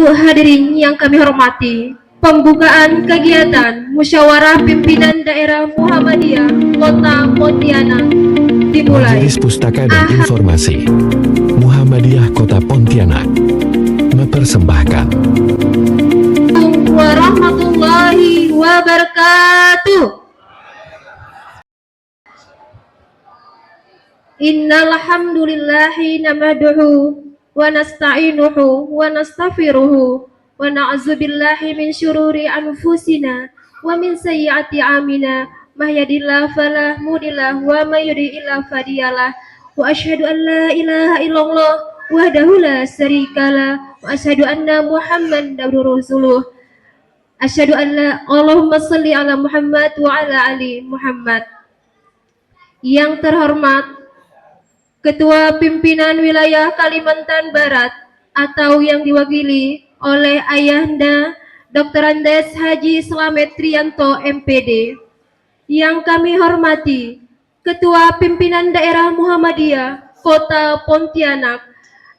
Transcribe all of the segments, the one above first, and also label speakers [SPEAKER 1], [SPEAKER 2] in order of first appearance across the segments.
[SPEAKER 1] Ibu hadirin yang kami hormati, pembukaan kegiatan Musyawarah Pimpinan Daerah Muhammadiyah Kota Pontianak dimulai.
[SPEAKER 2] Majelis Pustaka dan Informasi Muhammadiyah Kota Pontianak mempersembahkan
[SPEAKER 1] Warahmatullahi wabarakatuh. Innal hamdulillahi nahmaduhu wa nasta'inuhu wa nastaghfiruhu wa na'udzu billahi min syururi anfusina wa min sayyiati a'malina may yahdihillahu fala mudhillalah wa may yudhlil fala hadiyalah wa asyhadu an la ilaha illallah wahdahu la syarikalah wa asyhadu anna muhammadan abduhu rasuluh asyhadu an la Allahumma shalli ala Muhammad wa ala ali Muhammad. Yang terhormat Ketua Pimpinan Wilayah Kalimantan Barat atau yang diwakili oleh Ayahanda Dr. Andes Haji Slamet Trianto MPD. Yang kami hormati Ketua Pimpinan Daerah Muhammadiyah Kota Pontianak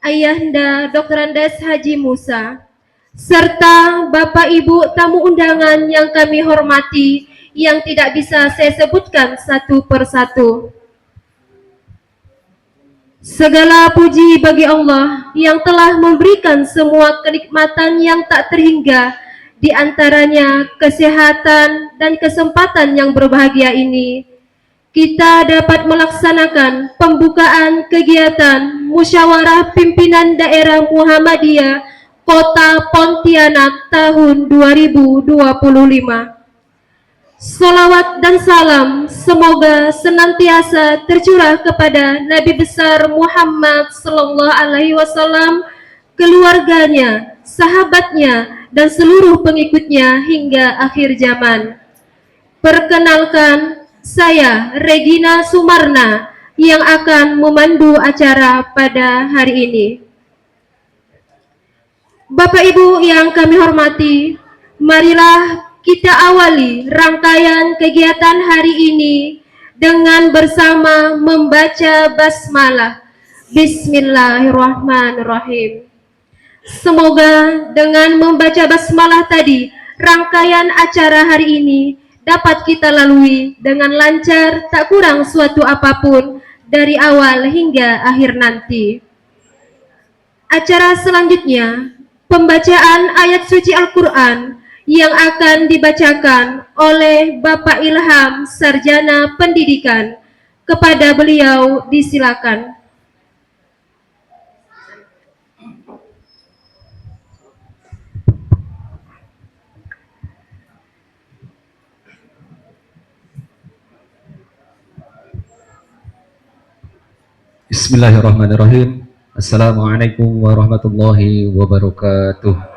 [SPEAKER 1] Ayahanda Dr. Andes Haji Musa, serta Bapak Ibu tamu undangan yang kami hormati yang tidak bisa saya sebutkan satu persatu. Segala puji bagi Allah yang telah memberikan semua kenikmatan yang tak terhingga, di antaranya kesehatan dan kesempatan yang berbahagia ini. Kita dapat melaksanakan pembukaan kegiatan Musyawarah Pimpinan Daerah Muhammadiyah Kota Pontianak tahun 2025. Salawat dan salam semoga senantiasa tercurah kepada Nabi besar Muhammad sallallahu alaihi wasallam, keluarganya, sahabatnya, dan seluruh pengikutnya hingga akhir zaman. Perkenalkan, saya Regina Sumarna yang akan memandu acara pada hari ini. Bapak Ibu yang kami hormati, marilah kita awali rangkaian kegiatan hari ini dengan bersama membaca basmalah. Bismillahirrahmanirrahim. Semoga dengan membaca basmalah tadi, rangkaian acara hari ini dapat kita lalui dengan lancar, tak kurang suatu apapun dari awal hingga akhir nanti. Acara selanjutnya, pembacaan ayat suci Al-Quran yang akan dibacakan oleh Bapak Ilham Sarjana Pendidikan. Kepada beliau disilakan.
[SPEAKER 3] Bismillahirrahmanirrahim. Assalamualaikum warahmatullahi wabarakatuh.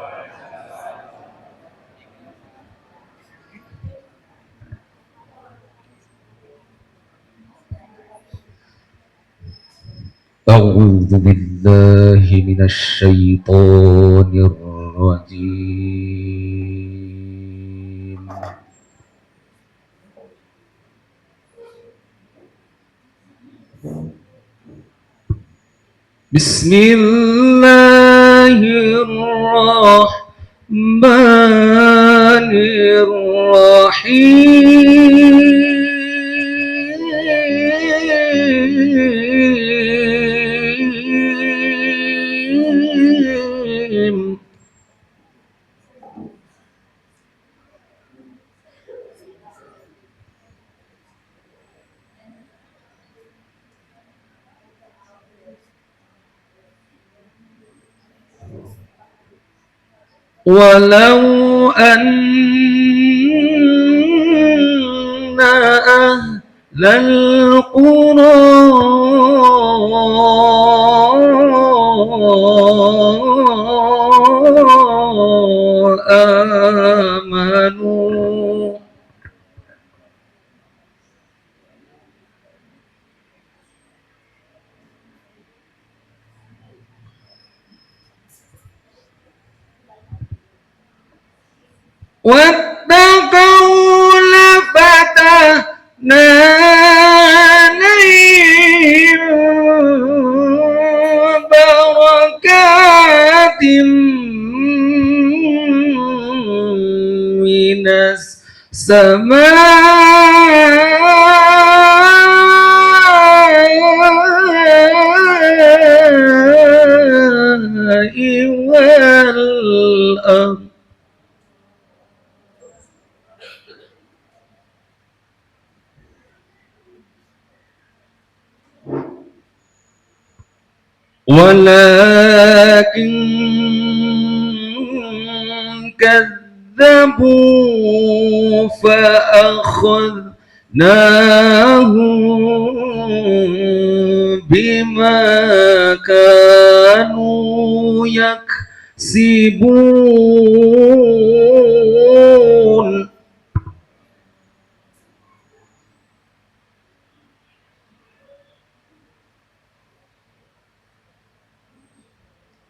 [SPEAKER 3] A'udzu billahi minasy syaithanir rajim. Bismillahirrahmanirrahim. Walau anna ahlal qura amanu wattaqau lafatahna alaihim barakatim من السماء والأرض ولكن كذبوا فأخذناهم بما كانوا يكسبون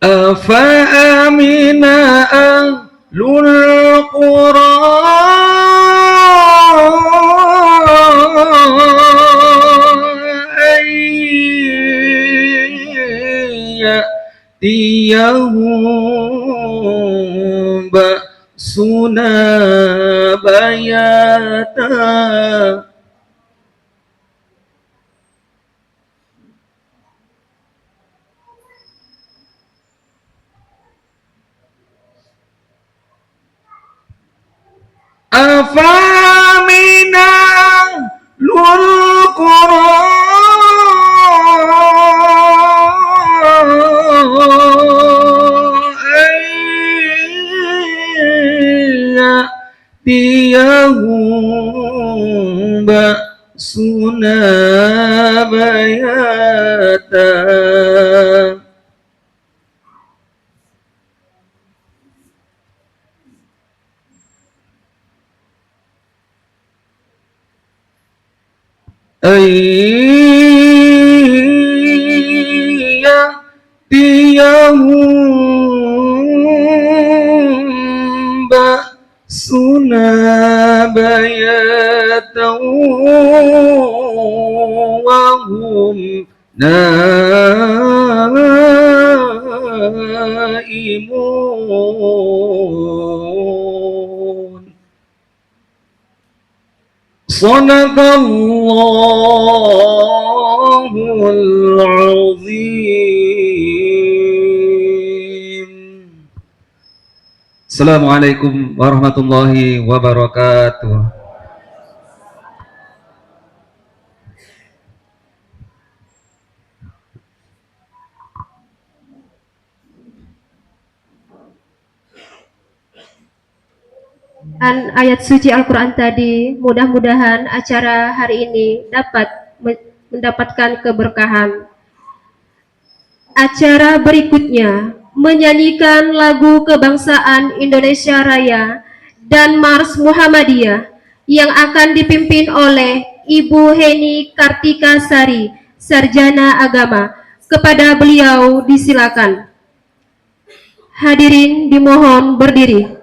[SPEAKER 3] أفأمن أهل القرى أن يأتيهم بأسنا بياتا أفأمن أهل القرى أن يأتيهم بأسنا بياتا أن يأتيهم بأسنا بياتا وهم نائمون صدق الله العظيم. Assalamualaikum warahmatullahi wabarakatuh.
[SPEAKER 1] Ayat suci Al-Quran tadi, mudah-mudahan acara hari ini dapat mendapatkan keberkahan. Acara berikutnya menyanyikan lagu kebangsaan Indonesia Raya dan Mars Muhammadiyah yang akan dipimpin oleh Ibu Heni Kartika Sari, Sarjana Agama. Kepada beliau disilakan. Hadirin dimohon berdiri.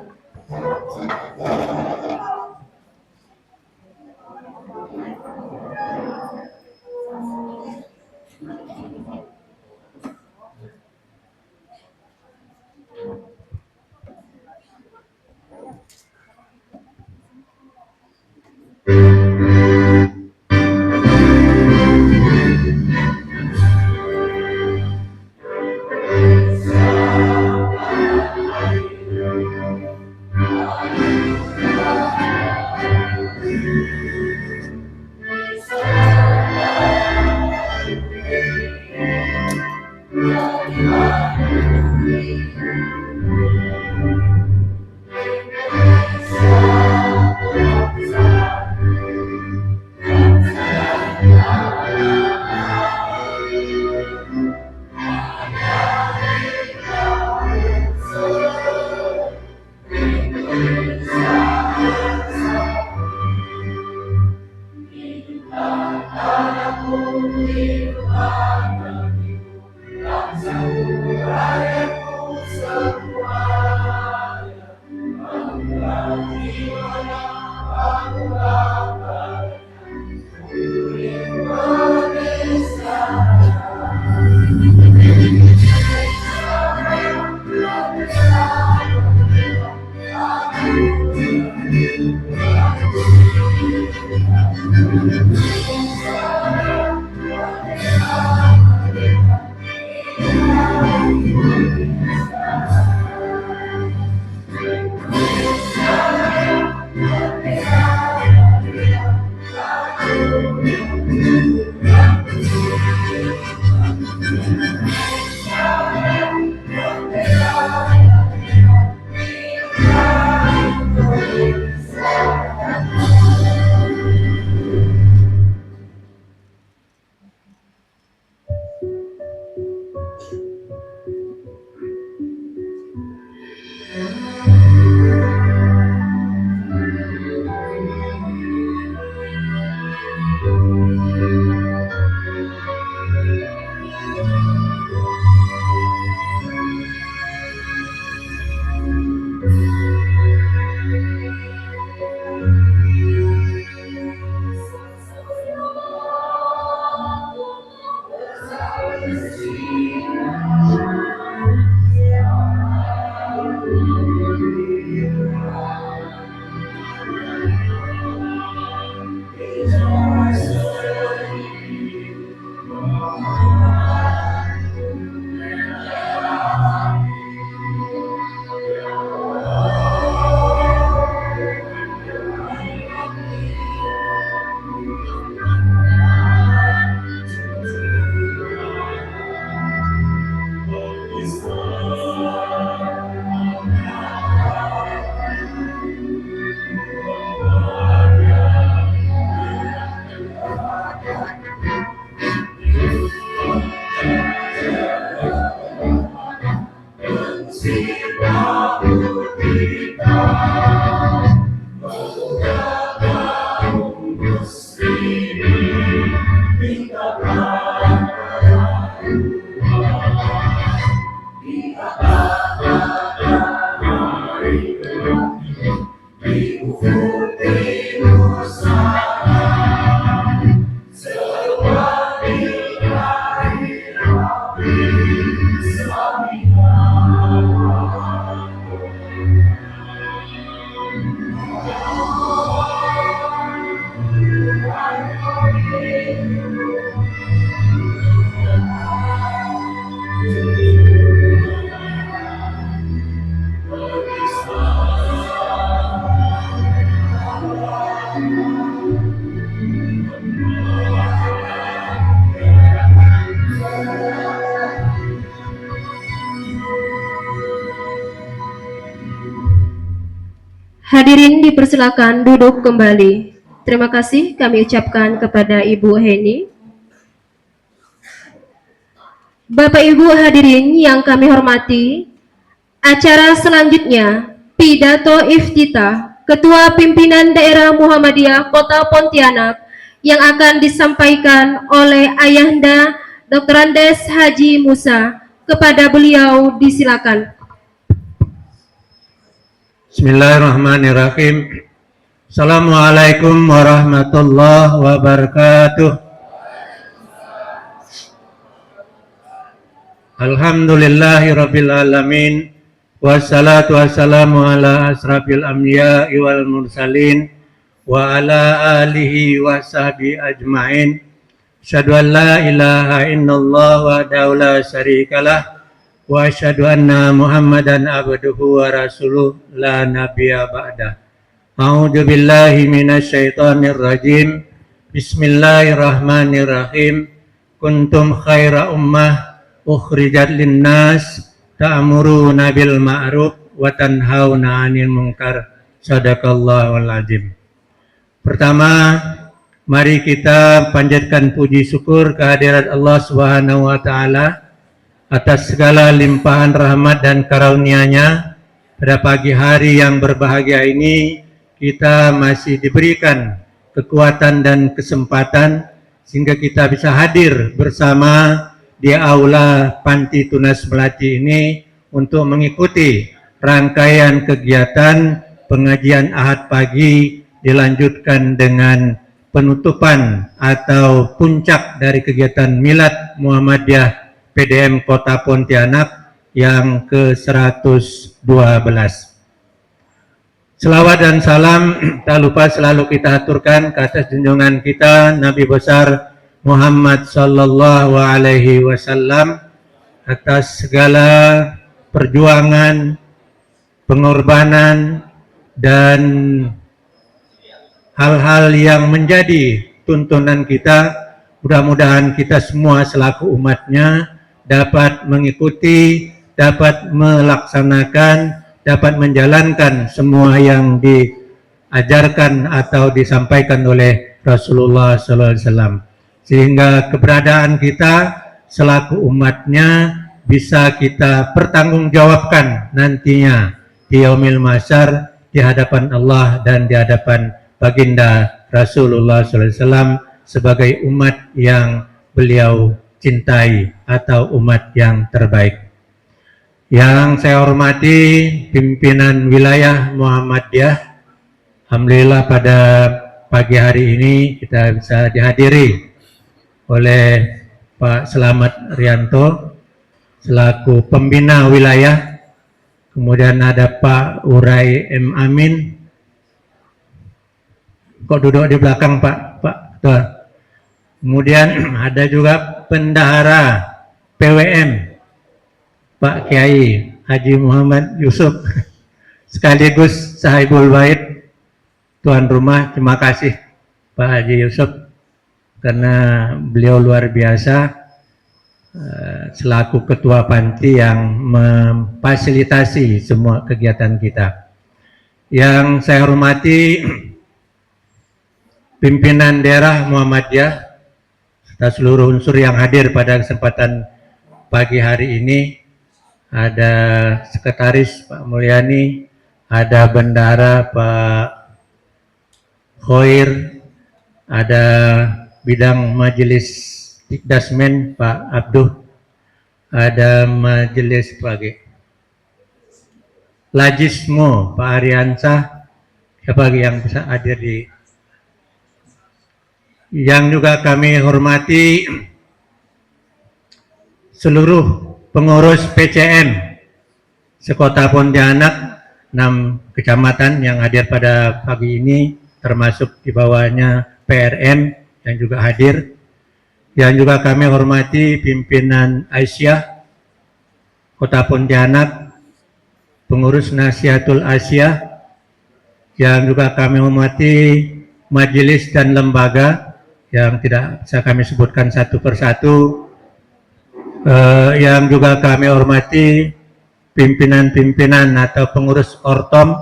[SPEAKER 1] Hadirin dipersilakan duduk kembali. Terima kasih kami ucapkan kepada Ibu Heni. Bapak Ibu hadirin yang kami hormati, acara selanjutnya pidato iftitah Ketua Pimpinan Daerah Muhammadiyah Kota Pontianak yang akan disampaikan oleh Ayahanda Dr. Andes Haji Musa. Kepada beliau disilakan.
[SPEAKER 4] Bismillahirrahmanirrahim. Assalamualaikum warahmatullahi wabarakatuh. Alhamdulillahirabbil alamin. Wassalatu wassalamu ala asrafil anbiya'i wal mursalin wa ala alihi wa sahbihi ajmain. Asyhadu an la ilaha illallah wahdahu la syarikalah wa asyhadu anna Muhammadan abduhu wa rasuluh la nabiyya ba'da. A'udzu billahi minasyaitonir rajim. Bismillahirrahmanirrahim. Kuntum khaira ummah ukhrijat linnas ta'muruna bil ma'ruf wa tanhauna 'anil munkar. Shadaqallahul azim. Pertama, mari kita panjatkan puji syukur kehadirat Allah Subhanahu wa taala atas segala limpahan rahmat dan karunia-Nya. Pada pagi hari yang berbahagia ini kita masih diberikan kekuatan dan kesempatan sehingga kita bisa hadir bersama di aula Panti Tunas Melati ini untuk mengikuti rangkaian kegiatan pengajian Ahad pagi dilanjutkan dengan penutupan atau puncak dari kegiatan Milad Muhammadiyah PDM Kota Pontianak yang ke-112. Selawat dan salam tak lupa selalu kita aturkan ke atas junjungan kita Nabi besar Muhammad sallallahu alaihi wasallam atas segala perjuangan, pengorbanan dan hal-hal yang menjadi tuntunan kita. Mudah-mudahan kita semua selaku umatnya dapat mengikuti, dapat melaksanakan, dapat menjalankan semua yang diajarkan atau disampaikan oleh Rasulullah SAW, sehingga keberadaan kita selaku umatnya bisa kita pertanggungjawabkan nantinya di yaumil mahsyar di hadapan Allah dan di hadapan baginda Rasulullah SAW sebagai umat yang beliau cintai atau umat yang terbaik. Yang saya hormati pimpinan wilayah Muhammadiyah, alhamdulillah pada pagi hari ini kita bisa dihadiri oleh Pak Selamat Rianto selaku pembina wilayah, kemudian ada Pak Urai M. Amin. Kok duduk di belakang Pak? Tuh. Kemudian ada juga pendahara PWM Pak Kiai Haji Muhammad Yusuf sekaligus sahibul bait tuan rumah. Terima kasih Pak Haji Yusuf karena beliau luar biasa selaku ketua panti yang memfasilitasi semua kegiatan kita. Yang saya hormati pimpinan daerah Muhammadiyah serta seluruh unsur yang hadir pada kesempatan pagi hari ini. Ada sekretaris Pak Mulyani, ada bendahara Pak Khoir, ada bidang majelis Dikdasmen Pak Abduh, ada majelis pagi Lajismo Pak Ariansah, siapa lagi yang bisa hadir di yang juga kami hormati seluruh pengurus PCM sekota Pontianak 6 kecamatan yang hadir pada pagi ini, termasuk di bawahnya PRM yang juga hadir. Yang juga kami hormati pimpinan Aisyah Kota Pontianak, pengurus Nasihatul Asia, yang juga kami hormati majelis dan lembaga yang tidak bisa kami sebutkan satu persatu. Yang juga kami hormati pimpinan-pimpinan atau pengurus Ortom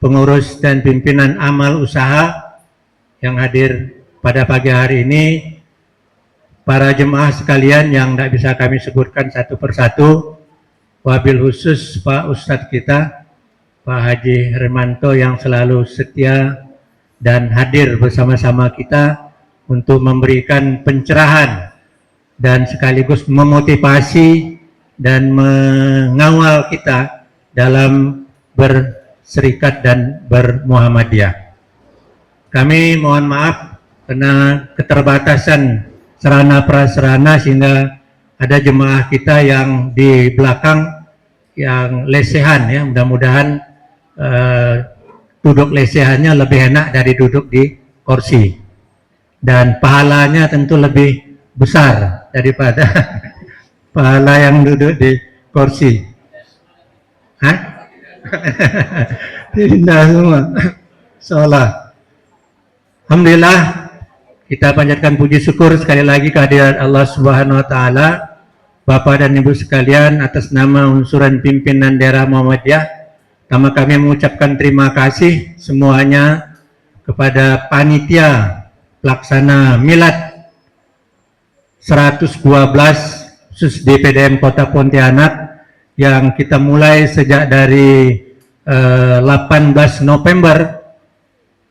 [SPEAKER 4] pengurus dan pimpinan amal usaha yang hadir pada pagi hari ini, para jemaah sekalian yang tidak bisa kami sebutkan satu persatu, wabil khusus Pak Ustadz kita, Pak Haji Hermanto yang selalu setia dan hadir bersama-sama kita untuk memberikan pencerahan dan sekaligus memotivasi dan mengawal kita dalam berserikat dan bermuhammadiyah. Kami mohon maaf karena keterbatasan sarana prasarana sehingga ada jemaah kita yang di belakang yang lesehan ya, mudah-mudahan duduk lesehannya lebih enak dari duduk di kursi dan pahalanya tentu lebih besar daripada pahala yang duduk di kursi. Hah? Tidak semua. Salah. Alhamdulillah kita panjatkan puji syukur sekali lagi kehadirat Allah Subhanahu wa taala. Bapak dan Ibu sekalian, atas nama unsuran pimpinan daerah Muhammadiyah, pertama kami mengucapkan terima kasih semuanya kepada panitia pelaksana milad 112 khusus DPDM Kota Pontianak yang kita mulai sejak dari 18 November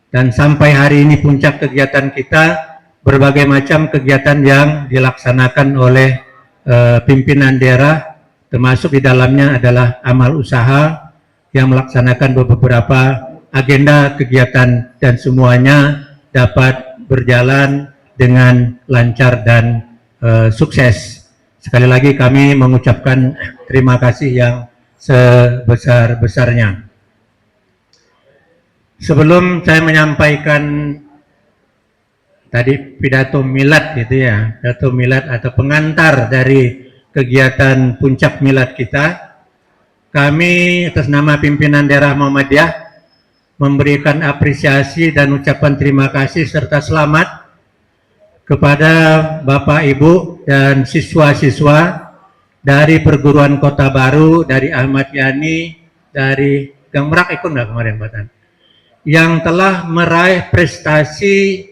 [SPEAKER 4] dan sampai hari ini puncak kegiatan kita, berbagai macam kegiatan yang dilaksanakan oleh pimpinan daerah, termasuk di dalamnya adalah amal usaha yang melaksanakan beberapa agenda kegiatan dan semuanya dapat berjalan dengan lancar dan sukses. Sekali lagi kami mengucapkan terima kasih yang sebesar-besarnya. Sebelum saya menyampaikan tadi pidato milad gitu ya, pidato milad atau pengantar dari kegiatan puncak milad kita, kami atas nama pimpinan daerah Muhammadiyah memberikan apresiasi dan ucapan terima kasih serta selamat kepada Bapak Ibu dan siswa-siswa dari perguruan Kota Baru, dari Ahmad Yani, dari Gang Merak ikut nggak kemarin Pak Tan? Yang telah meraih prestasi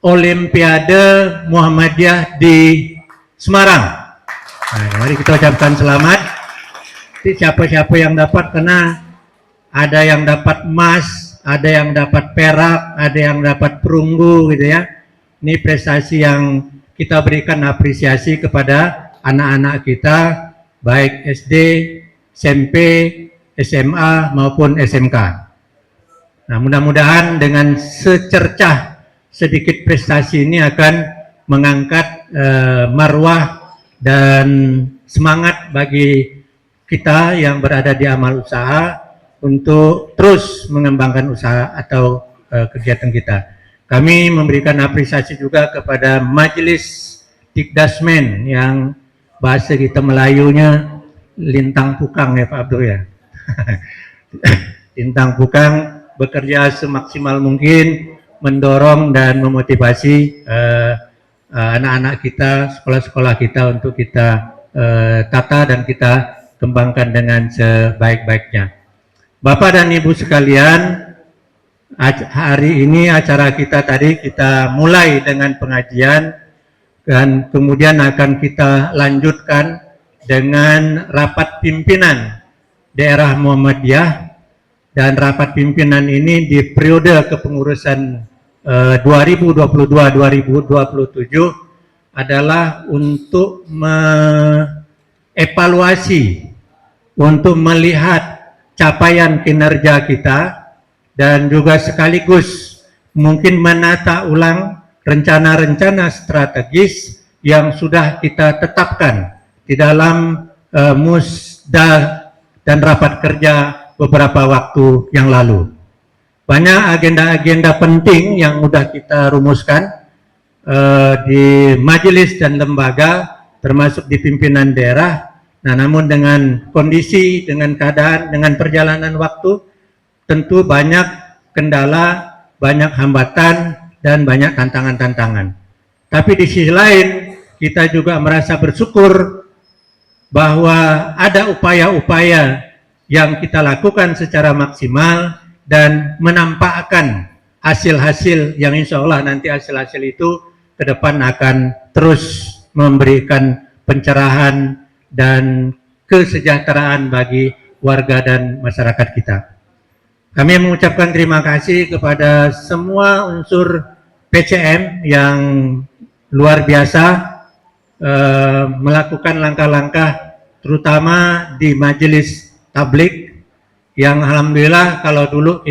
[SPEAKER 4] Olimpiade Muhammadiyah di Semarang. Nah, mari kita ucapkan selamat. Siapa-siapa yang dapat, karena ada yang dapat emas, ada yang dapat perak, ada yang dapat perunggu gitu ya. Ini prestasi yang kita berikan apresiasi kepada anak-anak kita, baik SD, SMP, SMA maupun SMK. Nah, mudah-mudahan dengan secercah sedikit prestasi ini akan mengangkat marwah dan semangat bagi kita yang berada di amal usaha untuk terus mengembangkan usaha atau kegiatan kita. Kami memberikan apresiasi juga kepada Majelis Tikdasmen yang bahasa kita Melayunya lintang pukang ya Pak Abdul ya. Lintang pukang bekerja semaksimal mungkin mendorong dan memotivasi anak-anak kita, sekolah-sekolah kita untuk kita tata dan kita kembangkan dengan sebaik-baiknya. Bapak dan Ibu sekalian, hari ini acara kita tadi kita mulai dengan pengajian dan kemudian akan kita lanjutkan dengan rapat pimpinan daerah Muhammadiyah, dan rapat pimpinan ini di periode kepengurusan 2022-2027 adalah untuk mengevaluasi, untuk melihat capaian kinerja kita dan juga sekaligus mungkin menata ulang rencana-rencana strategis yang sudah kita tetapkan di dalam musda dan rapat kerja beberapa waktu yang lalu. Banyak agenda-agenda penting yang sudah kita rumuskan di majelis dan lembaga, termasuk di pimpinan daerah. Nah, namun dengan kondisi, dengan keadaan, dengan perjalanan waktu, tentu banyak kendala, banyak hambatan, dan banyak tantangan-tantangan. Tapi di sisi lain, kita juga merasa bersyukur bahwa ada upaya-upaya yang kita lakukan secara maksimal dan menampakkan hasil-hasil yang insya Allah nanti hasil-hasil itu ke depan akan terus memberikan pencerahan dan kesejahteraan bagi warga dan masyarakat kita. Kami mengucapkan terima kasih kepada semua unsur PCM yang luar biasa melakukan langkah-langkah terutama di majelis tablik yang alhamdulillah kalau dulu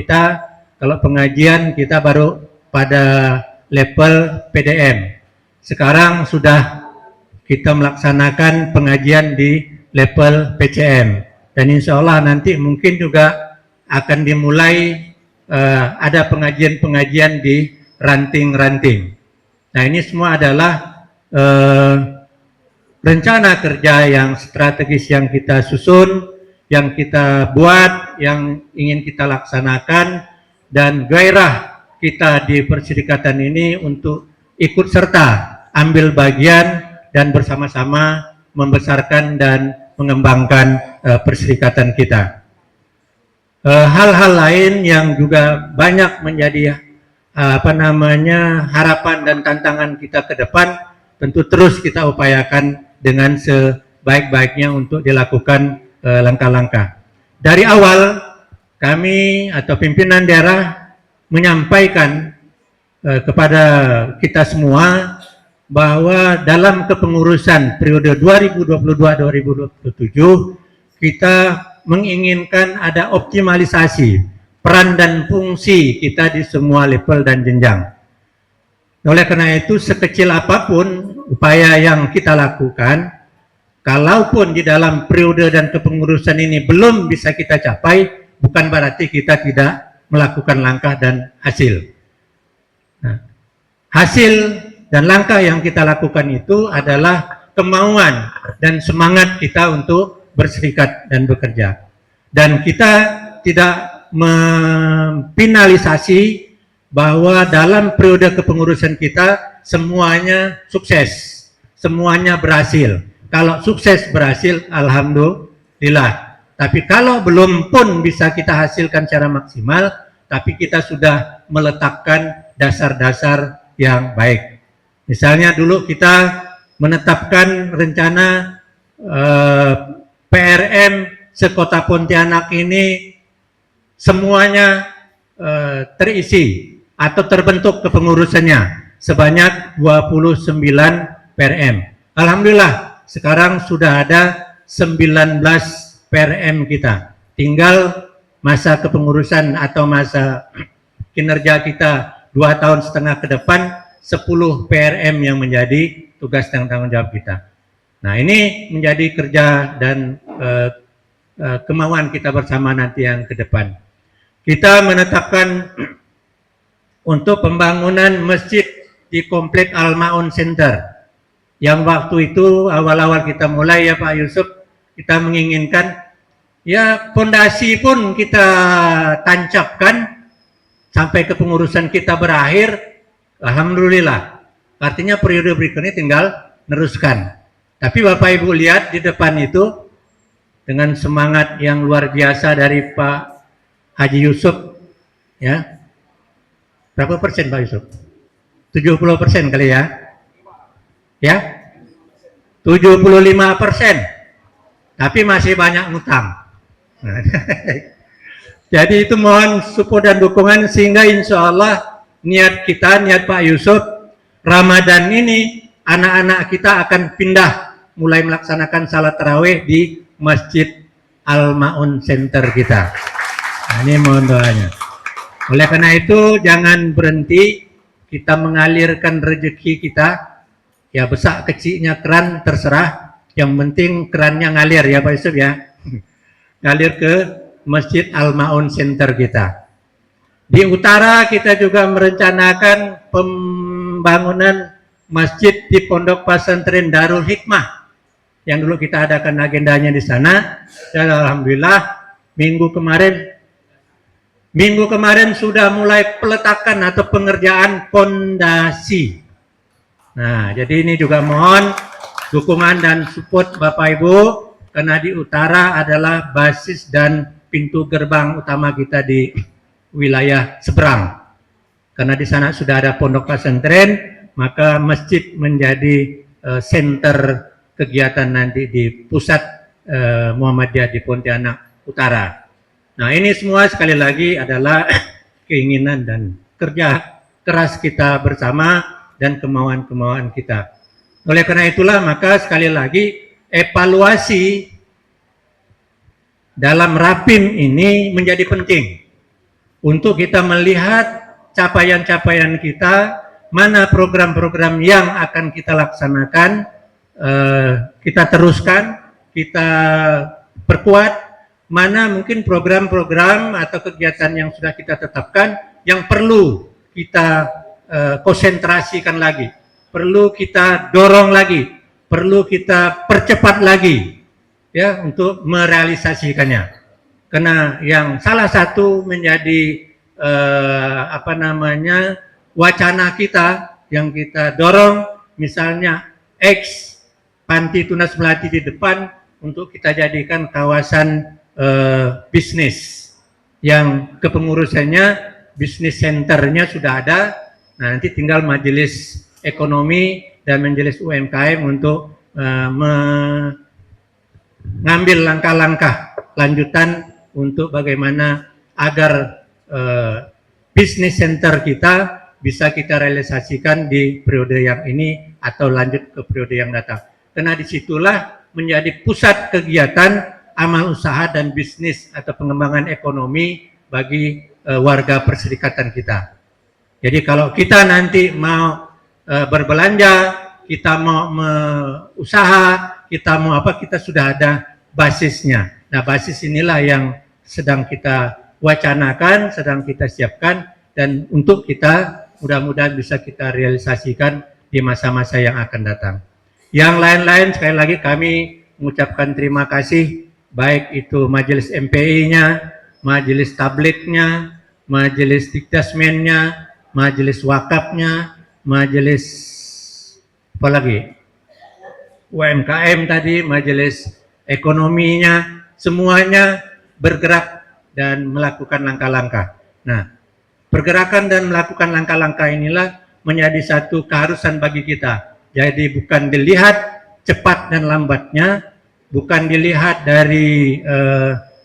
[SPEAKER 4] kalau pengajian kita baru pada level PDM. Sekarang sudah kita melaksanakan pengajian di level PCM dan insya Allah nanti mungkin juga akan dimulai ada pengajian-pengajian di ranting-ranting. Nah ini semua adalah rencana kerja yang strategis yang kita susun, yang kita buat, yang ingin kita laksanakan, dan gairah kita di perserikatan ini untuk ikut serta ambil bagian dan bersama-sama membesarkan dan mengembangkan perserikatan kita. Hal-hal lain yang juga banyak menjadi harapan dan tantangan kita ke depan tentu terus kita upayakan dengan sebaik-baiknya untuk dilakukan langkah-langkah. Dari awal kami atau pimpinan daerah menyampaikan kepada kita semua bahwa dalam kepengurusan periode 2022-2027 kita menginginkan ada optimalisasi peran dan fungsi kita di semua level dan jenjang. Oleh karena itu sekecil apapun upaya yang kita lakukan, kalaupun di dalam periode dan kepengurusan ini belum bisa kita capai, bukan berarti kita tidak melakukan langkah dan hasil. Nah, hasil dan langkah yang kita lakukan itu adalah kemauan dan semangat kita untuk berserikat dan bekerja. Dan kita tidak memfinalisasi bahwa dalam periode kepengurusan kita semuanya sukses, semuanya berhasil. Kalau sukses berhasil, alhamdulillah. Tapi kalau belum pun bisa kita hasilkan secara maksimal, tapi kita sudah meletakkan dasar-dasar yang baik. Misalnya dulu kita menetapkan rencana PRM sekota Pontianak ini semuanya terisi atau terbentuk kepengurusannya sebanyak 29 PRM. Alhamdulillah sekarang sudah ada 19 PRM kita. Tinggal masa kepengurusan atau masa kinerja kita 2,5 tahun ke depan 10 PRM yang menjadi tugas dan tanggung jawab kita. Nah ini menjadi kerja dan kemauan kita bersama nanti yang ke depan. Kita menetapkan untuk pembangunan masjid di Komplek Al-Ma'un Center. Yang waktu itu awal-awal kita mulai ya Pak Yusuf, kita menginginkan ya fondasi pun kita tancapkan sampai kepengurusan kita berakhir. Alhamdulillah. Artinya periode berikutnya tinggal meneruskan. Tapi Bapak Ibu lihat di depan itu dengan semangat yang luar biasa dari Pak Haji Yusuf, ya. Berapa persen Pak Yusuf? 70% kali ya? Ya? 75%. Tapi masih banyak ngutang. Jadi itu mohon support dan dukungan sehingga insya Allah niat kita, niat Pak Yusuf, Ramadan ini anak-anak kita akan pindah mulai melaksanakan salat tarawih di Masjid Al-Ma'un Center kita. Nah, ini mohon doanya. Oleh karena itu jangan berhenti kita mengalirkan rezeki kita. Ya besar kecilnya keran terserah. Yang penting kerannya ngalir ya Pak Yusuf ya. Ngalir ke Masjid Al-Ma'un Center kita. Di utara kita juga merencanakan pembangunan masjid di Pondok Pesantren Darul Hikmah yang dulu kita adakan agendanya di sana. Dan alhamdulillah minggu kemarin sudah mulai peletakan atau pengerjaan pondasi. Nah, jadi ini juga mohon dukungan dan support Bapak Ibu karena di utara adalah basis dan pintu gerbang utama kita di wilayah seberang. Karena di sana sudah ada pondok pesantren, maka masjid menjadi center kegiatan nanti di pusat Muhammadiyah di Pontianak Utara. Nah, ini semua sekali lagi adalah keinginan dan kerja keras kita bersama dan kemauan-kemauan kita. Oleh karena itulah, maka sekali lagi evaluasi dalam Rapim ini menjadi penting untuk kita melihat capaian-capaian kita, mana program-program yang akan kita laksanakan, kita teruskan, kita perkuat, mana mungkin program-program atau kegiatan yang sudah kita tetapkan yang perlu kita konsentrasikan lagi, perlu kita dorong lagi, perlu kita percepat lagi, ya, untuk merealisasikannya. Karena yang salah satu menjadi wacana kita yang kita dorong, misalnya X Panti Tunas Melati di depan untuk kita jadikan kawasan bisnis yang kepengurusannya bisnis centernya sudah ada. Nah, nanti tinggal majelis ekonomi dan majelis UMKM untuk mengambil langkah-langkah lanjutan untuk bagaimana agar bisnis center kita bisa kita realisasikan di periode yang ini atau lanjut ke periode yang datang. Karena disitulah menjadi pusat kegiatan amal usaha dan bisnis atau pengembangan ekonomi bagi warga perserikatan kita. Jadi kalau kita nanti mau berbelanja, kita mau usaha, kita mau apa, kita sudah ada basisnya. Nah, basis inilah yang sedang kita wacanakan, sedang kita siapkan, dan untuk kita mudah-mudahan bisa kita realisasikan di masa-masa yang akan datang. Yang lain-lain, sekali lagi kami mengucapkan terima kasih, baik itu majelis MPI-nya, majelis tabliknya, majelis dikdasmennya, majelis wakafnya, majelis apa lagi, UMKM tadi, majelis ekonominya, semuanya bergerak dan melakukan langkah-langkah. Nah, pergerakan dan melakukan langkah-langkah inilah menjadi satu keharusan bagi kita. Jadi bukan dilihat cepat dan lambatnya, bukan dilihat dari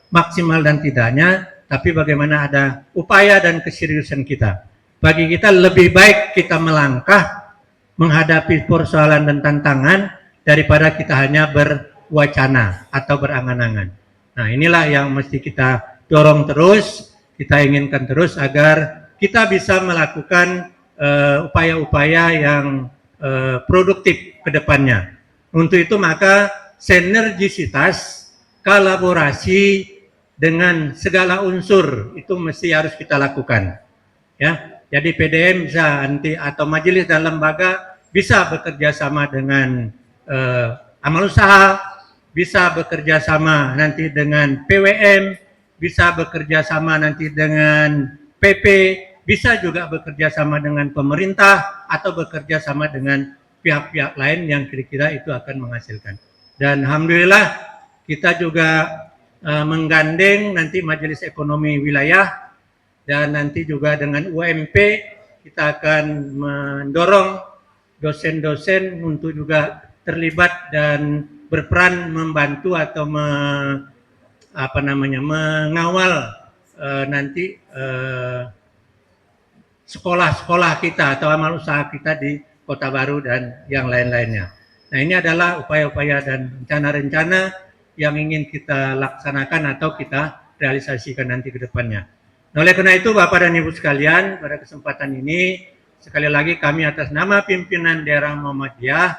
[SPEAKER 4] maksimal dan tidaknya, tapi bagaimana ada upaya dan keseriusan kita. Bagi kita lebih baik kita melangkah menghadapi persoalan dan tantangan daripada kita hanya berwacana atau berangan-angan. Nah, inilah yang mesti kita dorong terus, kita inginkan terus agar kita bisa melakukan upaya-upaya yang produktif ke depannya. Untuk itu maka sinergisitas, kolaborasi dengan segala unsur itu mesti harus kita lakukan. Ya, jadi PDM bisa nanti atau majelis dan lembaga bisa bekerja sama dengan amal usaha, bisa bekerja sama nanti dengan PWM, bisa bekerja sama nanti dengan PP, bisa juga bekerja sama dengan pemerintah atau bekerja sama dengan pihak-pihak lain yang kira-kira itu akan menghasilkan. Dan alhamdulillah kita juga menggandeng nanti majelis ekonomi wilayah dan nanti juga dengan UMP kita akan mendorong dosen-dosen untuk juga terlibat dan berperan membantu atau mengawal nanti sekolah-sekolah kita atau amal usaha kita di Kota Baru dan yang lain-lainnya. Nah, ini adalah upaya-upaya dan rencana-rencana yang ingin kita laksanakan atau kita realisasikan nanti ke depannya. Nah, oleh karena itu Bapak dan Ibu sekalian, pada kesempatan ini sekali lagi kami atas nama pimpinan daerah Muhammadiyah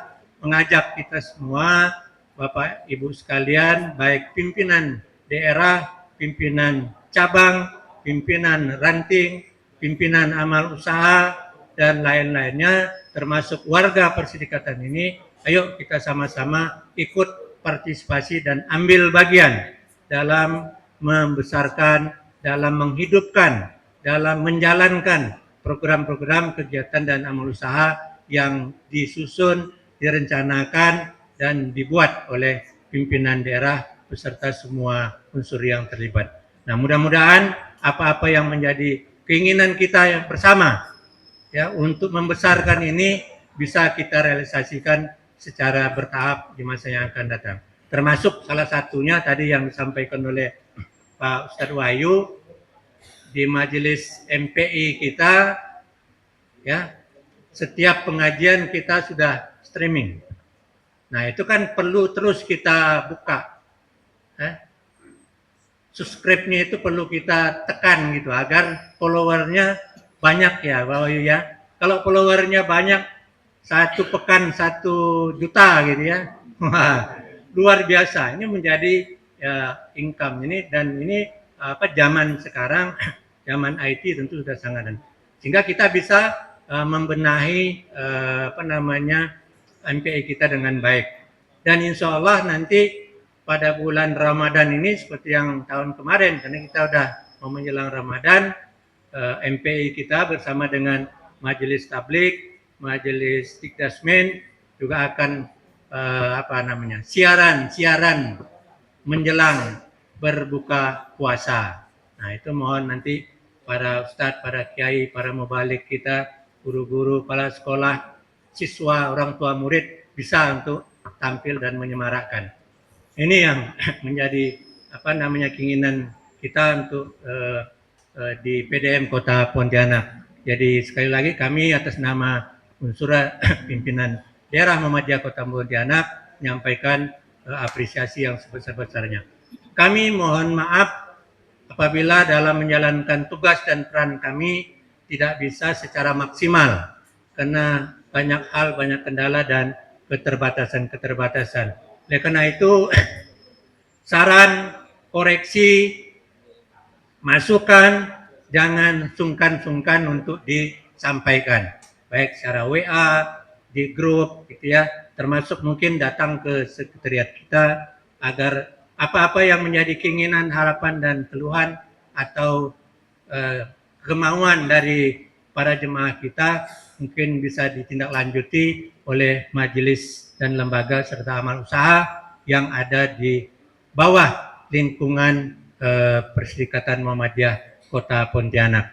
[SPEAKER 4] mengajak kita semua, Bapak Ibu sekalian, baik pimpinan daerah, pimpinan cabang, pimpinan ranting, pimpinan amal usaha, dan lain-lainnya, termasuk warga perserikatan ini, ayo kita sama-sama ikut partisipasi dan ambil bagian dalam membesarkan, dalam menghidupkan, dalam menjalankan program-program kegiatan dan amal usaha yang disusun, direncanakan, dan dibuat oleh pimpinan daerah beserta semua unsur yang terlibat. Nah, mudah-mudahan apa-apa yang menjadi keinginan kita yang bersama ya untuk membesarkan ini bisa kita realisasikan secara bertahap di masa yang akan datang. Termasuk salah satunya tadi yang disampaikan oleh Pak Ustadz Wahyu di majelis MPI kita ya, setiap pengajian kita sudah streaming. Nah, itu kan perlu terus kita buka. Subscribe-nya itu perlu kita tekan gitu agar followernya banyak ya, Bapak Ibu ya. Kalau followernya banyak, 1 pekan 1 juta gitu ya. Wah, luar biasa. Ini menjadi ya, income ini, dan ini zaman sekarang, zaman IT tentu sudah sangat. Sehingga kita bisa membenahi MPI kita dengan baik. Dan insya Allah nanti pada bulan Ramadan ini seperti yang tahun kemarin, karena kita sudah mau menjelang Ramadan, MPI kita bersama dengan Majelis Tablik, Majelis Tikdasmin juga akan siaran menjelang berbuka puasa. Nah, itu mohon nanti para ustadz, para kiai, para mubalik kita, guru-guru, kepala sekolah, siswa, orang tua murid bisa untuk tampil dan menyemarakkan. Ini yang menjadi keinginan kita untuk di PDM Kota Pontianak. Jadi sekali lagi kami atas nama unsur pimpinan daerah Muhammadiyah Kota Pontianak menyampaikan apresiasi yang sebesar-besarnya. Kami mohon maaf apabila dalam menjalankan tugas dan peran kami tidak bisa secara maksimal karena banyak hal, banyak kendala dan keterbatasan. Oleh karena itu, saran, koreksi, masukan, jangan sungkan-sungkan untuk disampaikan. Baik secara WA, di grup, gitu ya. Termasuk mungkin datang ke sekretariat kita, agar apa-apa yang menjadi keinginan, harapan, dan keluhan, atau kemauan dari para jemaah kita, mungkin bisa ditindaklanjuti oleh majelis dan lembaga serta amal usaha yang ada di bawah lingkungan Perserikatan Muhammadiyah Kota Pontianak.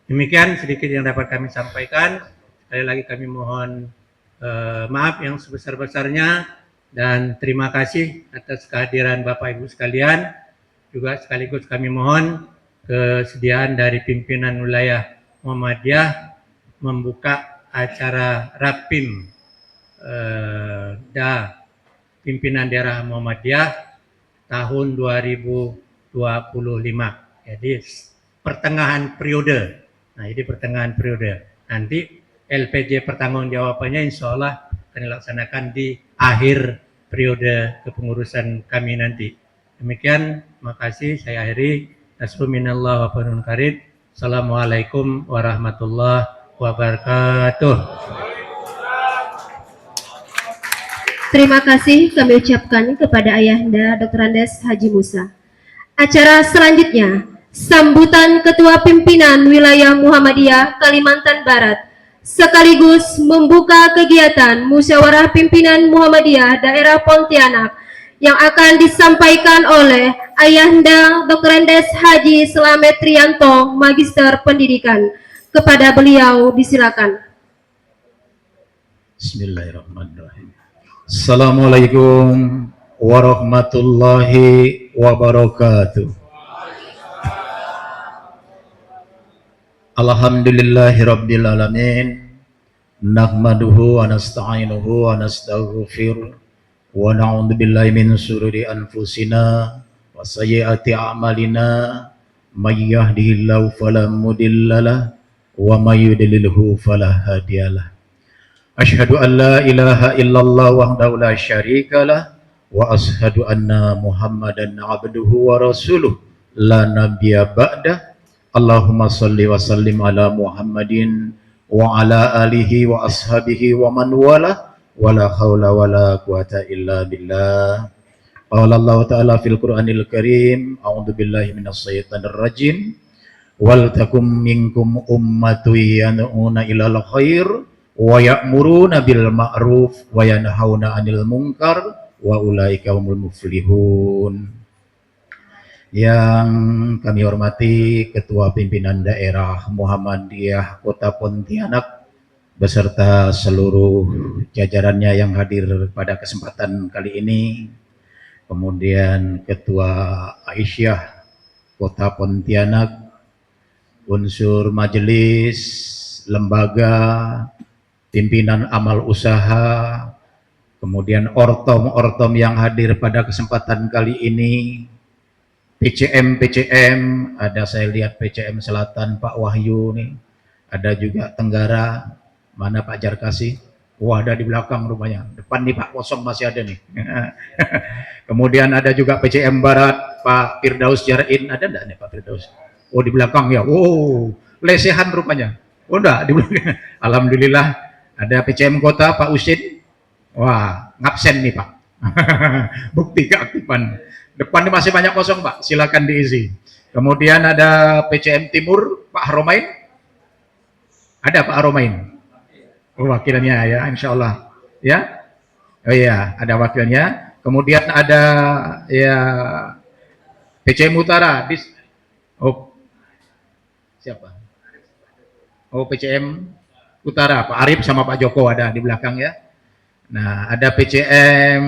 [SPEAKER 4] Demikian sedikit yang dapat kami sampaikan. Sekali lagi kami mohon maaf yang sebesar-besarnya dan terima kasih atas kehadiran Bapak Ibu sekalian. Juga sekaligus kami mohon kesediaan dari pimpinan wilayah Muhammadiyah membuka acara Rapim pimpinan daerah Muhammadiyah tahun 2025. Jadi pertengahan periode. Nah, ini pertengahan periode. Nanti LPJ pertanggungjawabannya insya Allah akan dilaksanakan di akhir periode kepengurusan kami nanti. Demikian, makasih. Saya akhiri. Nasruminallah wa fadlun karim. Assalamualaikum warahmatullahi wabarakatuh.
[SPEAKER 1] Terima kasih kami ucapkan kepada Ayahanda Dr. Andes Haji Musa. Acara selanjutnya, sambutan Ketua Pimpinan Wilayah Muhammadiyah Kalimantan Barat, sekaligus membuka kegiatan Musyawarah Pimpinan Muhammadiyah Daerah Pontianak yang akan disampaikan oleh Ayahanda Dr. Andes Haji Slamet Trianto, Magister Pendidikan. Kepada beliau disilakan.
[SPEAKER 5] Bismillahirrahmanirrahim. Assalamualaikum warahmatullahi wabarakatuh. Alhamdulillahirabbil alamin. Nahmaduhu wa nasta'inuhu wa nastaghfiruh wa na'udzu billahi min shururi anfusina wa sayyiati a'malina. May yahdihillahu fala mudhillalah wa may yudlilhu fala hadiyalah. Asyhadu an la ilaha illallah wahdahu la syarikalah wa asyhadu anna Muhammadan abduhu wa rasuluh la nabiyya ba'dah. Allahumma salli wa sallim ala Muhammadin wa ala alihi wa ashabihi wa man wala wa la haula wa la quwata illa billah. Qala Allah ta'ala fil Qur'anil Karim, a'udzu billahi minasy syaithanir rajim. Wal takum minkum ummatun yad'una ilal khair wa ya'muruna bil ma'ruf wa yanhauna 'anil munkar wa ulaika humul muflihun. Yang kami hormati Ketua Pimpinan Daerah Muhammadiyah Kota Pontianak beserta seluruh jajarannya yang hadir pada kesempatan kali ini. Kemudian Ketua Aisyah Kota Pontianak, unsur majelis, lembaga, pimpinan amal usaha, kemudian ortom-ortom yang hadir pada kesempatan kali ini, PCM, ada saya lihat PCM Selatan Pak Wahyu nih, ada juga Tenggara, mana Pak Jarkasi? Wah, ada di belakang rupanya, depan nih Pak kosong masih ada nih. Kemudian ada juga PCM Barat Pak Firdaus Jarain, ada enggak nih Pak Firdaus? Oh, di belakang ya, oh lesehan rupanya. Oh enggak, di belakang. Alhamdulillah ada PCM Kota Pak Usin, wah ngabsen nih Pak. Bukti keaktifan. Depan ini masih banyak kosong Pak, silakan diisi. Kemudian ada PCM Timur Pak Haromain. Ada Pak Haromain. Oh, wakilnya ya, insya Allah. Ya, oh iya, ada wakilnya. Kemudian ada ya PCM Utara. Oh, siapa? Oh, PCM Utara, Pak Arif sama Pak Joko ada di belakang ya. Nah, ada PCM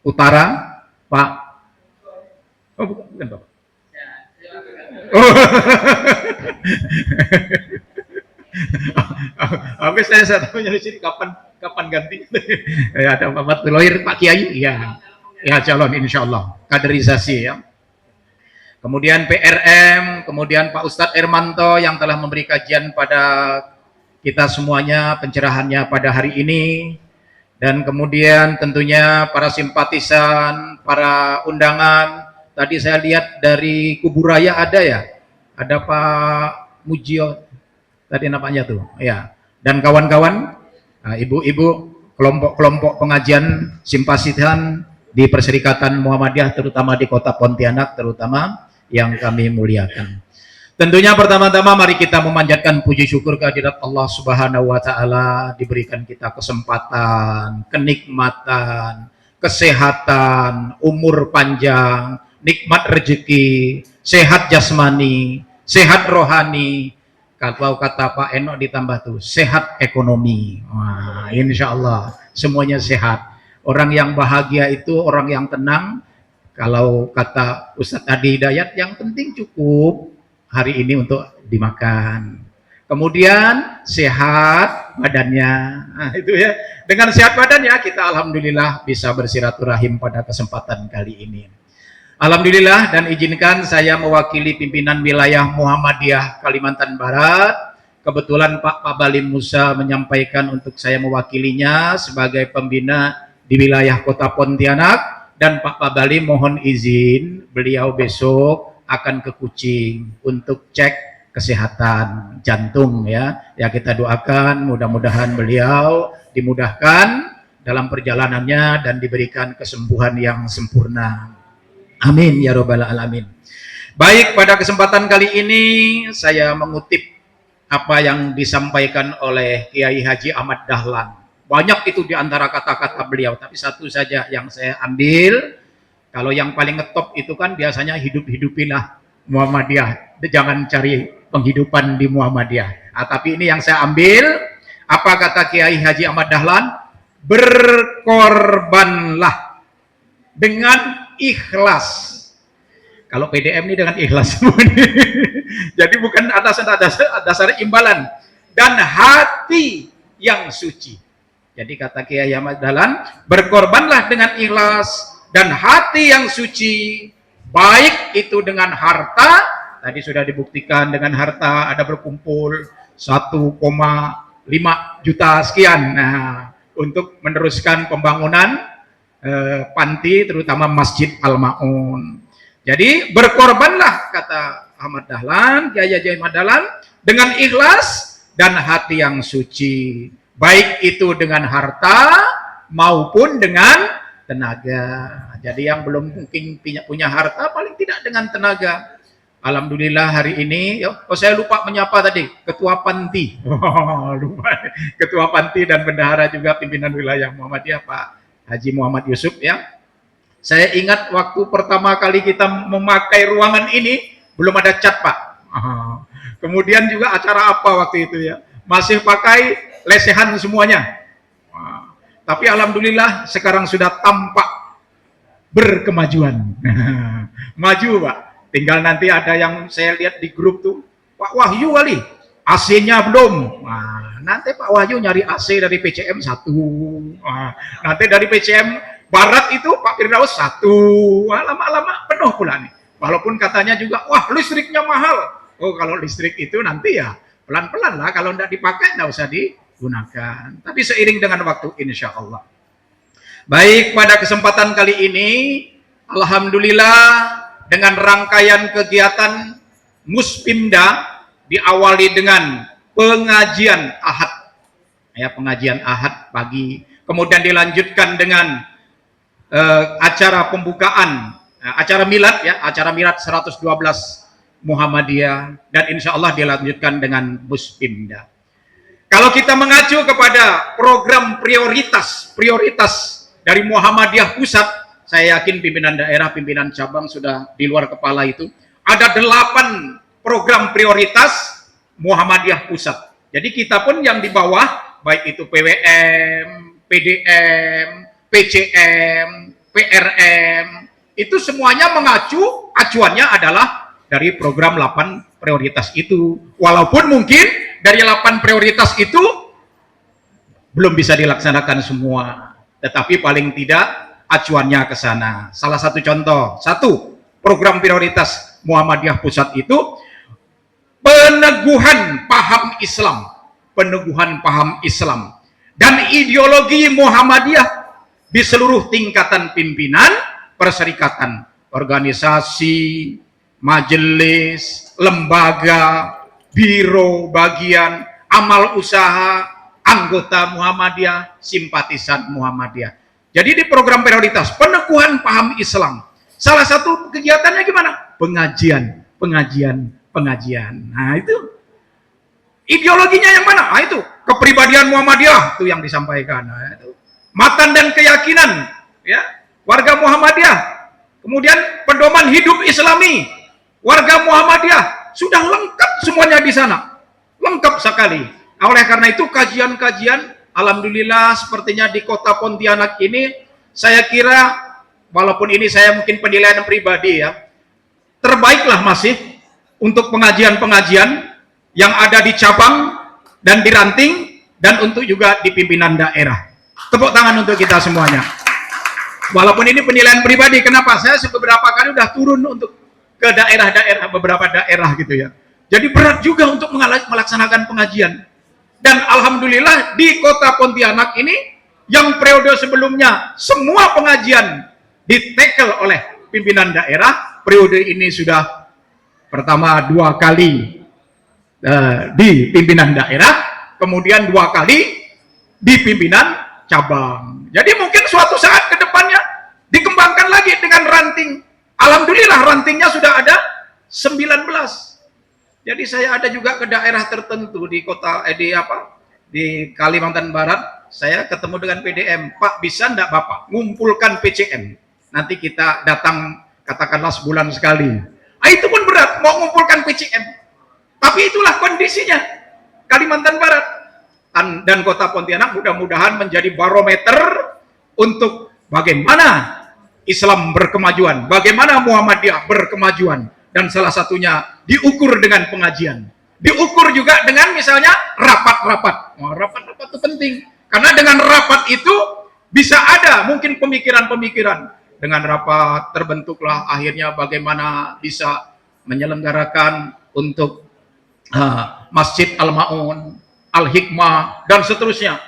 [SPEAKER 5] Utara, Pak. Oh, bukan Pak. Oh. Habis saya tahunya di sini kapan ganti. Ya, ada Pak Loir, Pak Kiai, ya, ya calon insya Allah kaderisasi ya. Kemudian PRM, kemudian Pak Ustadz Ermanto yang telah memberi kajian pada kita semuanya, pencerahannya pada hari ini. Dan kemudian tentunya para simpatisan, para undangan. Tadi saya lihat dari Kuburaya ada ya, ada Pak Mujio, tadi namanya tuh, ya. Dan kawan-kawan, ibu-ibu, kelompok-kelompok pengajian simpatisan di Perserikatan Muhammadiyah, terutama di Kota Pontianak, terutama yang kami muliakan. Tentunya pertama-tama mari kita memanjatkan puji syukur kehadirat Allah Subhanahu wa taala, diberikan kita kesempatan, kenikmatan, kesehatan, umur panjang, nikmat rezeki, sehat jasmani, sehat rohani. Kalau kata Pak Eno ditambah tuh sehat ekonomi. Wah, insya Allah semuanya sehat. Orang yang bahagia itu orang yang tenang. Kalau kata Ustadz Adi Hidayat, yang penting cukup hari ini untuk dimakan. Kemudian sehat badannya. Nah, itu ya. Dengan sehat badannya kita alhamdulillah bisa bersiraturahim pada kesempatan kali ini. Alhamdulillah, dan izinkan saya mewakili pimpinan wilayah Muhammadiyah Kalimantan Barat. Kebetulan Pak Pabalim Musa menyampaikan untuk saya mewakilinya sebagai pembina di wilayah Kota Pontianak, dan Pak Pabalim mohon izin beliau besok akan ke Kucing untuk cek kesehatan jantung ya. Ya, kita doakan mudah-mudahan beliau dimudahkan dalam perjalanannya dan diberikan kesembuhan yang sempurna. Amin ya robbal alamin. Baik, pada kesempatan kali ini saya mengutip apa yang disampaikan oleh Kiai Haji Ahmad Dahlan. Banyak itu di antara kata-kata beliau, tapi satu saja yang saya ambil. Kalau yang paling ngetop itu kan biasanya hidup-hidupilah Muhammadiyah, jangan cari penghidupan di Muhammadiyah. Tapi ini yang saya ambil, apa kata Kiai Haji Ahmad Dahlan? Berkorbanlah dengan ikhlas. Kalau PDM ini dengan ikhlas. Jadi bukan atas dasar imbalan. Dan hati yang suci. Jadi kata Kiai Ahmad Dahlan, berkorbanlah dengan ikhlas dan hati yang suci. Baik itu dengan harta, tadi sudah dibuktikan dengan harta ada berkumpul 1,5 juta sekian. Nah, untuk meneruskan pembangunan panti, terutama Masjid Al-Ma'un. Jadi berkorbanlah, kata Ahmad Dahlan, Kiai Ahmad Dahlan, dengan ikhlas dan hati yang suci, baik itu dengan harta maupun dengan tenaga. Jadi yang belum mungkin punya harta, paling tidak dengan tenaga. Alhamdulillah hari ini, saya lupa menyapa tadi, Ketua Panti. Lupa. Ketua Panti dan bendahara juga pimpinan wilayah Muhammadiyah Pak Haji Muhammad Yusuf ya.
[SPEAKER 6] Saya ingat waktu pertama kali kita memakai ruangan ini, belum ada cat, Pak. Kemudian juga acara apa waktu itu ya? Masih pakai lesehan semuanya. Tapi alhamdulillah sekarang sudah tampak berkemajuan. Maju, Pak. Tinggal nanti ada yang saya lihat di grup tuh, Pak Wahyu kali, AC-nya belum. Nah, nanti Pak Wahyu nyari AC dari PCM 1. Nanti dari PCM Barat itu Pak Firdaus 1. Lama-lama penuh pula nih. Walaupun katanya juga, wah listriknya mahal. Oh, kalau listrik itu nanti ya pelan-pelan lah. Kalau tidak dipakai, tidak usah digunakan. Tapi seiring dengan waktu, insya Allah. Baik, pada kesempatan kali ini, alhamdulillah, dengan rangkaian kegiatan Muspimda diawali dengan pengajian Ahad. Ya, pengajian Ahad pagi. Kemudian dilanjutkan dengan acara pembukaan, acara milad ya, acara milad 112 Muhammadiyah, dan insya Allah dilanjutkan dengan Muspimda. Kalau kita mengacu kepada program prioritas dari Muhammadiyah Pusat, saya yakin pimpinan daerah, pimpinan cabang sudah di luar kepala itu. Ada 8 program prioritas Muhammadiyah Pusat. Jadi kita pun yang di bawah, baik itu PWM, PDM, PCM, PRM, itu semuanya mengacu, acuannya adalah dari program 8 prioritas itu. Walaupun mungkin dari 8 prioritas itu belum bisa dilaksanakan semua, tetapi paling tidak acuannya ke sana. Salah satu contoh, program prioritas Muhammadiyah Pusat itu peneguhan paham Islam, dan ideologi Muhammadiyah di seluruh tingkatan pimpinan, perserikatan, organisasi, majelis, lembaga, biro, bagian, amal usaha, anggota Muhammadiyah, simpatisan Muhammadiyah. Jadi di program prioritas peneguhan paham Islam, salah satu kegiatannya gimana? Pengajian. Nah itu ideologinya yang mana? Nah itu kepribadian Muhammadiyah itu yang disampaikan. Nah, itu matan dan keyakinan ya warga Muhammadiyah. Kemudian pedoman hidup Islami warga Muhammadiyah sudah lengkap semuanya di sana, lengkap sekali. Oleh karena itu kajian-kajian, alhamdulillah sepertinya di kota Pontianak ini, saya kira walaupun ini saya mungkin penilaian pribadi ya, terbaiklah masih untuk pengajian-pengajian yang ada di cabang dan di ranting, dan untuk juga di pimpinan daerah. Tepuk tangan untuk kita semuanya. Walaupun ini penilaian pribadi, kenapa? Saya beberapa kali udah turun untuk ke daerah-daerah, beberapa daerah gitu ya. Jadi berat juga untuk melaksanakan pengajian. Dan alhamdulillah di kota Pontianak ini, yang periode sebelumnya semua pengajian ditekel oleh pimpinan daerah, periode ini sudah pertama 2 kali di pimpinan daerah, kemudian 2 kali di pimpinan cabang. Jadi mungkin suatu saat ke depannya dikembangkan lagi dengan ranting. Alhamdulillah rantingnya sudah ada 19. Jadi saya ada juga ke daerah tertentu di kota di Kalimantan Barat, saya ketemu dengan PDM, Pak bisa enggak Bapak ngumpulkan PCM? Nanti kita datang katakanlah sebulan sekali. Itu pun berat mau ngumpulkan PCM. Tapi itulah kondisinya Kalimantan Barat dan kota Pontianak mudah-mudahan menjadi barometer untuk bagaimana Islam berkemajuan, bagaimana Muhammadiyah berkemajuan. Dan salah satunya diukur dengan pengajian, diukur juga dengan misalnya rapat-rapat. Rapat-rapat itu penting, karena dengan rapat itu bisa ada mungkin pemikiran-pemikiran. Dengan rapat terbentuklah akhirnya bagaimana bisa menyelenggarakan untuk Masjid Al-Ma'un, Al-Hikmah, dan seterusnya.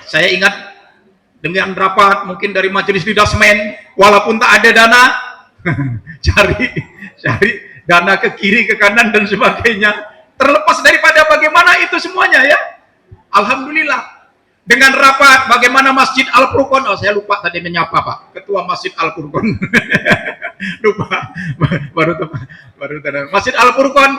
[SPEAKER 6] Saya ingat dengan rapat mungkin dari majelis didasmen, walaupun tak ada dana, cari dana ke kiri ke kanan dan sebagainya, terlepas daripada bagaimana itu semuanya ya. Alhamdulillah dengan rapat bagaimana Masjid Al-Furqon, saya lupa tadi menyapa Pak Ketua Masjid Al-Furqon lupa baru Masjid Al-Furqon,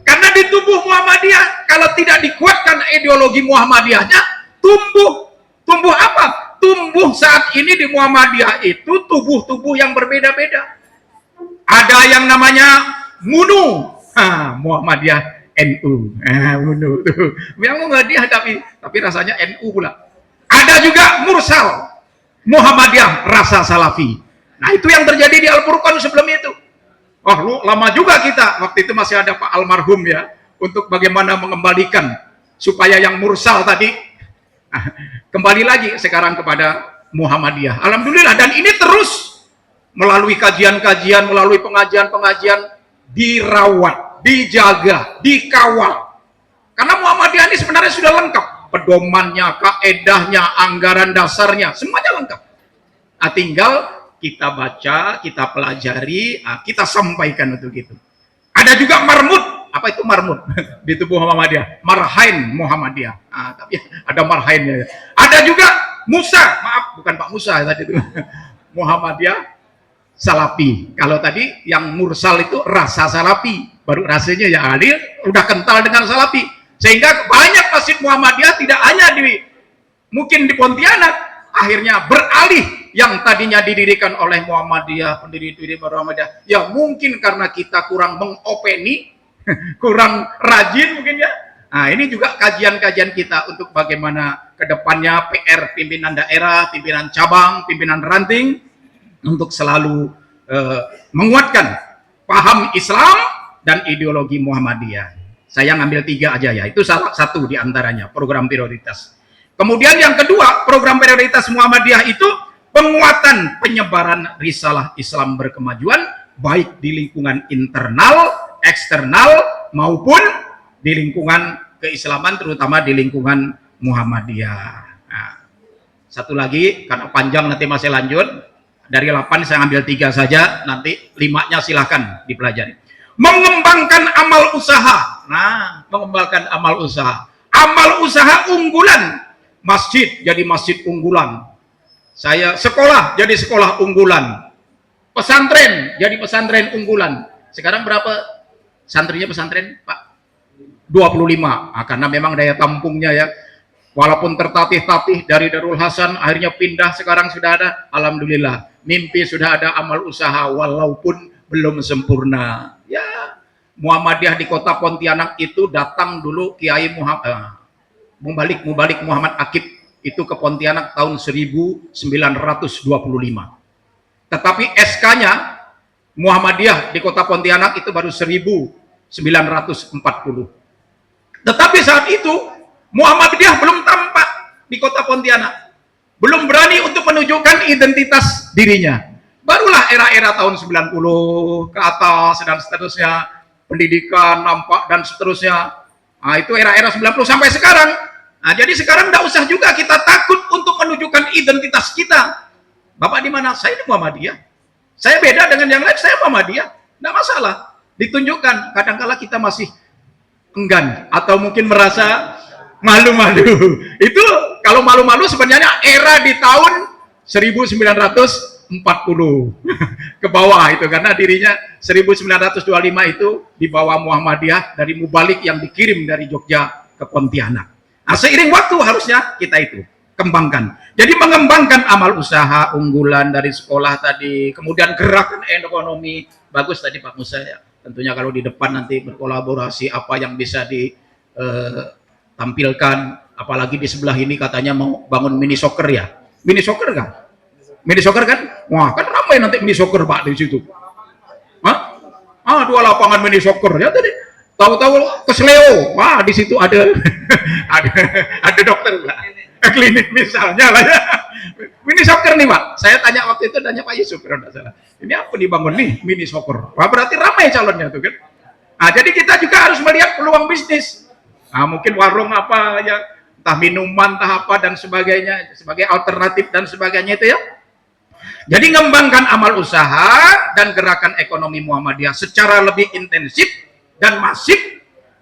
[SPEAKER 6] karena di tubuh Muhammadiyah kalau tidak dikuatkan ideologi Muhammadiyahnya, tumbuh apa? tumbuh saat ini di Muhammadiyah itu tubuh-tubuh yang berbeda-beda. Ada yang namanya MUNU, Muhammadiyah NU, MUNU tuh. Yang Muhammadiyah tapi rasanya NU pula. Ada juga Mursal, Muhammadiyah rasa Salafi. Nah itu yang terjadi di Al-Furqan sebelum itu. Oh lu lama juga kita, waktu itu masih ada Pak almarhum ya, untuk bagaimana mengembalikan supaya yang Mursal tadi kembali lagi sekarang kepada Muhammadiyah. Alhamdulillah, dan ini terus melalui kajian-kajian, melalui pengajian-pengajian dirawat, dijaga, dikawal. Karena Muhammadiyah ini sebenarnya sudah lengkap, pedomannya, kaedahnya, anggaran dasarnya, semuanya lengkap. Nah, tinggal kita baca, kita pelajari, kita sampaikan untuk itu. Ada juga marmut. Apa itu marmut di tubuh Muhammadiyah? Marhain Muhammadiyah. Tapi ada marhainnya. Ada juga Musa, maaf bukan Pak Musa tadi itu. Muhammadiyah Salafi. Kalau tadi yang Mursal itu rasa Salafi, baru rasanya ya adil, udah kental dengan Salafi. Sehingga banyak masjid Muhammadiyah tidak hanya mungkin di Pontianak, akhirnya beralih yang tadinya didirikan oleh Muhammadiyah, pendiri-pendiri Muhammadiyah. Ya mungkin karena kita kurang mengopeni, kurang rajin mungkin ya. Nah ini juga kajian-kajian kita untuk bagaimana kedepannya PR pimpinan daerah, pimpinan cabang, pimpinan ranting untuk selalu menguatkan paham Islam dan ideologi Muhammadiyah. Saya ngambil 3 aja ya, itu salah satu di antaranya program prioritas. Kemudian yang kedua, program prioritas Muhammadiyah itu penguatan penyebaran risalah Islam berkemajuan baik di lingkungan internal, eksternal maupun di lingkungan keislaman, terutama di lingkungan Muhammadiyah. Nah, satu lagi karena panjang nanti masih lanjut, dari 8 saya ambil 3 saja, nanti 5-nya silahkan dipelajari. Mengembangkan amal usaha. Nah, mengembangkan amal usaha. Amal usaha unggulan. Masjid jadi masjid unggulan. Saya sekolah jadi sekolah unggulan. Pesantren jadi pesantren unggulan. Sekarang berapa santrinya pesantren, Pak? 25. Karena memang daya tampungnya ya. Walaupun tertatih-tatih dari Darul Hasan, akhirnya pindah, sekarang sudah ada. Alhamdulillah. Mimpi sudah ada amal usaha, walaupun belum sempurna. Ya, Muhammadiyah di kota Pontianak itu datang dulu Kiai Mubalik Muhammad Akib itu ke Pontianak tahun 1925. Tetapi SK-nya Muhammadiyah di kota Pontianak itu baru 1940. Tetapi saat itu Muhammadiyah belum tampak di kota Pontianak. Belum berani untuk menunjukkan identitas dirinya. Barulah era-era tahun 90 ke atas dan seterusnya, pendidikan nampak dan seterusnya. Nah, itu era-era 90 sampai sekarang. Nah, jadi sekarang tidak usah juga kita takut untuk menunjukkan identitas kita. Bapak di mana? Saya di Muhammadiyah. Saya beda dengan yang lain, saya Muhammadiyah. Tidak masalah. Ditunjukkan. Kadang-kala kita masih enggan atau mungkin merasa malu-malu. Itu kalau malu-malu sebenarnya era di tahun 1940 ke bawah itu, karena dirinya 1925 itu di bawah Muhammadiyah dari Mubalik yang dikirim dari Jogja ke Pontianak. Nah, seiring waktu harusnya kita itu kembangkan. Jadi mengembangkan amal usaha unggulan dari sekolah tadi, kemudian gerakan ekonomi bagus tadi Pak Musa ya. Tentunya kalau di depan nanti berkolaborasi apa yang bisa ditampilkan, apalagi di sebelah ini katanya mau bangun mini soccer ya. Mini soccer kan? Mini soccer kan? Wah, kan ramai nanti mini soccer Pak di situ. Hah? 2 lapangan mini soccer ya tadi. Tahu-tahu kesleo. Wah, di situ ada ada dokter Pak. Klinik misalnya lah ya. Mini soccer nih Pak. Saya tanya waktu itu, tanya Pak Yusuf kalau tidak salah. Ini apa dibangun nih mini soccer? Wah, berarti ramai calonnya tuh kan. Nah, jadi kita juga harus melihat peluang bisnis. Nah, mungkin warung apa ya, entah minuman, entah apa dan sebagainya, sebagai alternatif dan sebagainya itu ya. Jadi mengembangkan amal usaha dan gerakan ekonomi Muhammadiyah secara lebih intensif dan masif,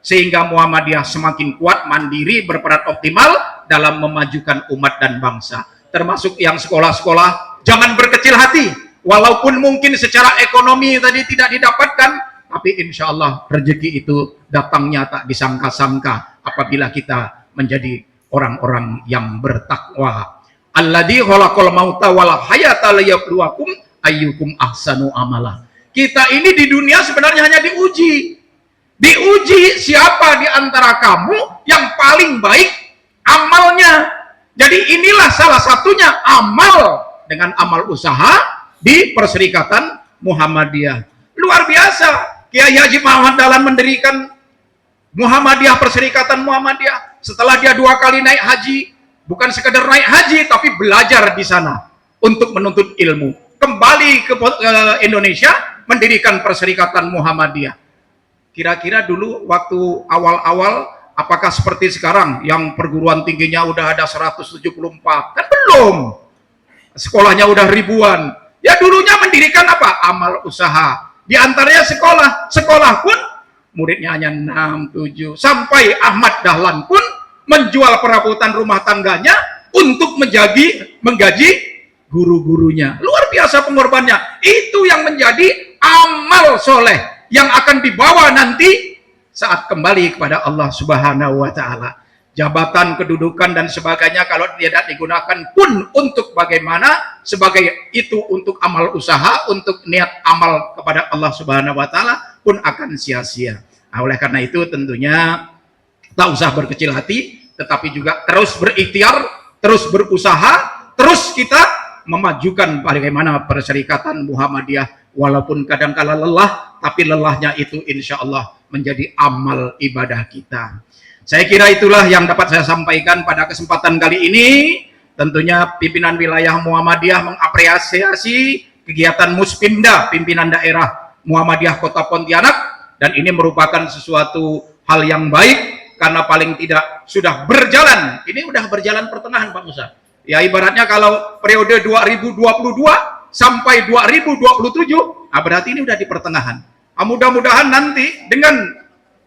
[SPEAKER 6] sehingga Muhammadiyah semakin kuat, mandiri, berperan optimal dalam memajukan umat dan bangsa. Termasuk yang sekolah-sekolah, jangan berkecil hati, walaupun mungkin secara ekonomi tadi tidak didapatkan, tapi insya Allah rezeki itu datangnya tak disangka-sangka apabila kita menjadi orang-orang yang bertakwa. Alladzi khalaqal mauta wal hayata liyabluwakum ayyukum ahsanu amala. Kita ini di dunia sebenarnya hanya diuji. Diuji siapa di antara kamu yang paling baik amalnya. Jadi inilah salah satunya amal dengan amal usaha di Perserikatan Muhammadiyah. Luar biasa. Kiai Haji Muhammad Dahlan mendirikan Muhammadiyah, Perserikatan Muhammadiyah. Setelah dia 2 kali naik haji, bukan sekedar naik haji, tapi belajar di sana untuk menuntut ilmu. Kembali ke Indonesia, mendirikan Perserikatan Muhammadiyah. Kira-kira dulu waktu awal-awal, apakah seperti sekarang yang perguruan tingginya udah ada 174? Kan belum. Sekolahnya udah ribuan. Ya dulunya mendirikan apa? Amal usaha. Di antaranya sekolah. Sekolah pun muridnya hanya 6, 7. Sampai Ahmad Dahlan pun menjual perabotan rumah tangganya untuk menggaji guru-gurunya. Luar biasa pengorbanannya. Itu yang menjadi amal soleh yang akan dibawa nanti saat kembali kepada Allah Subhanahu wa Ta'ala. Jabatan, kedudukan dan sebagainya kalau tidak digunakan pun untuk bagaimana, sebagai itu untuk amal usaha, untuk niat amal kepada Allah Subhanahu wa Ta'ala pun akan sia-sia. Nah, oleh karena itu tentunya tak usah berkecil hati, tetapi juga terus berikhtiar, terus berusaha, terus kita memajukan bagaimana Perserikatan Muhammadiyah, walaupun kadang-kala lelah, tapi lelahnya itu insya Allah menjadi amal ibadah kita. Saya kira itulah yang dapat saya sampaikan pada kesempatan kali ini. Tentunya pimpinan wilayah Muhammadiyah mengapresiasi kegiatan Muspinda, pimpinan daerah Muhammadiyah Kota Pontianak, dan ini merupakan sesuatu hal yang baik karena paling tidak sudah berjalan. Ini udah berjalan pertengahan Pak Musa. Ya ibaratnya kalau periode 2022 sampai 2027, nah berarti ini udah di pertengahan. Nah, mudah-mudahan nanti dengan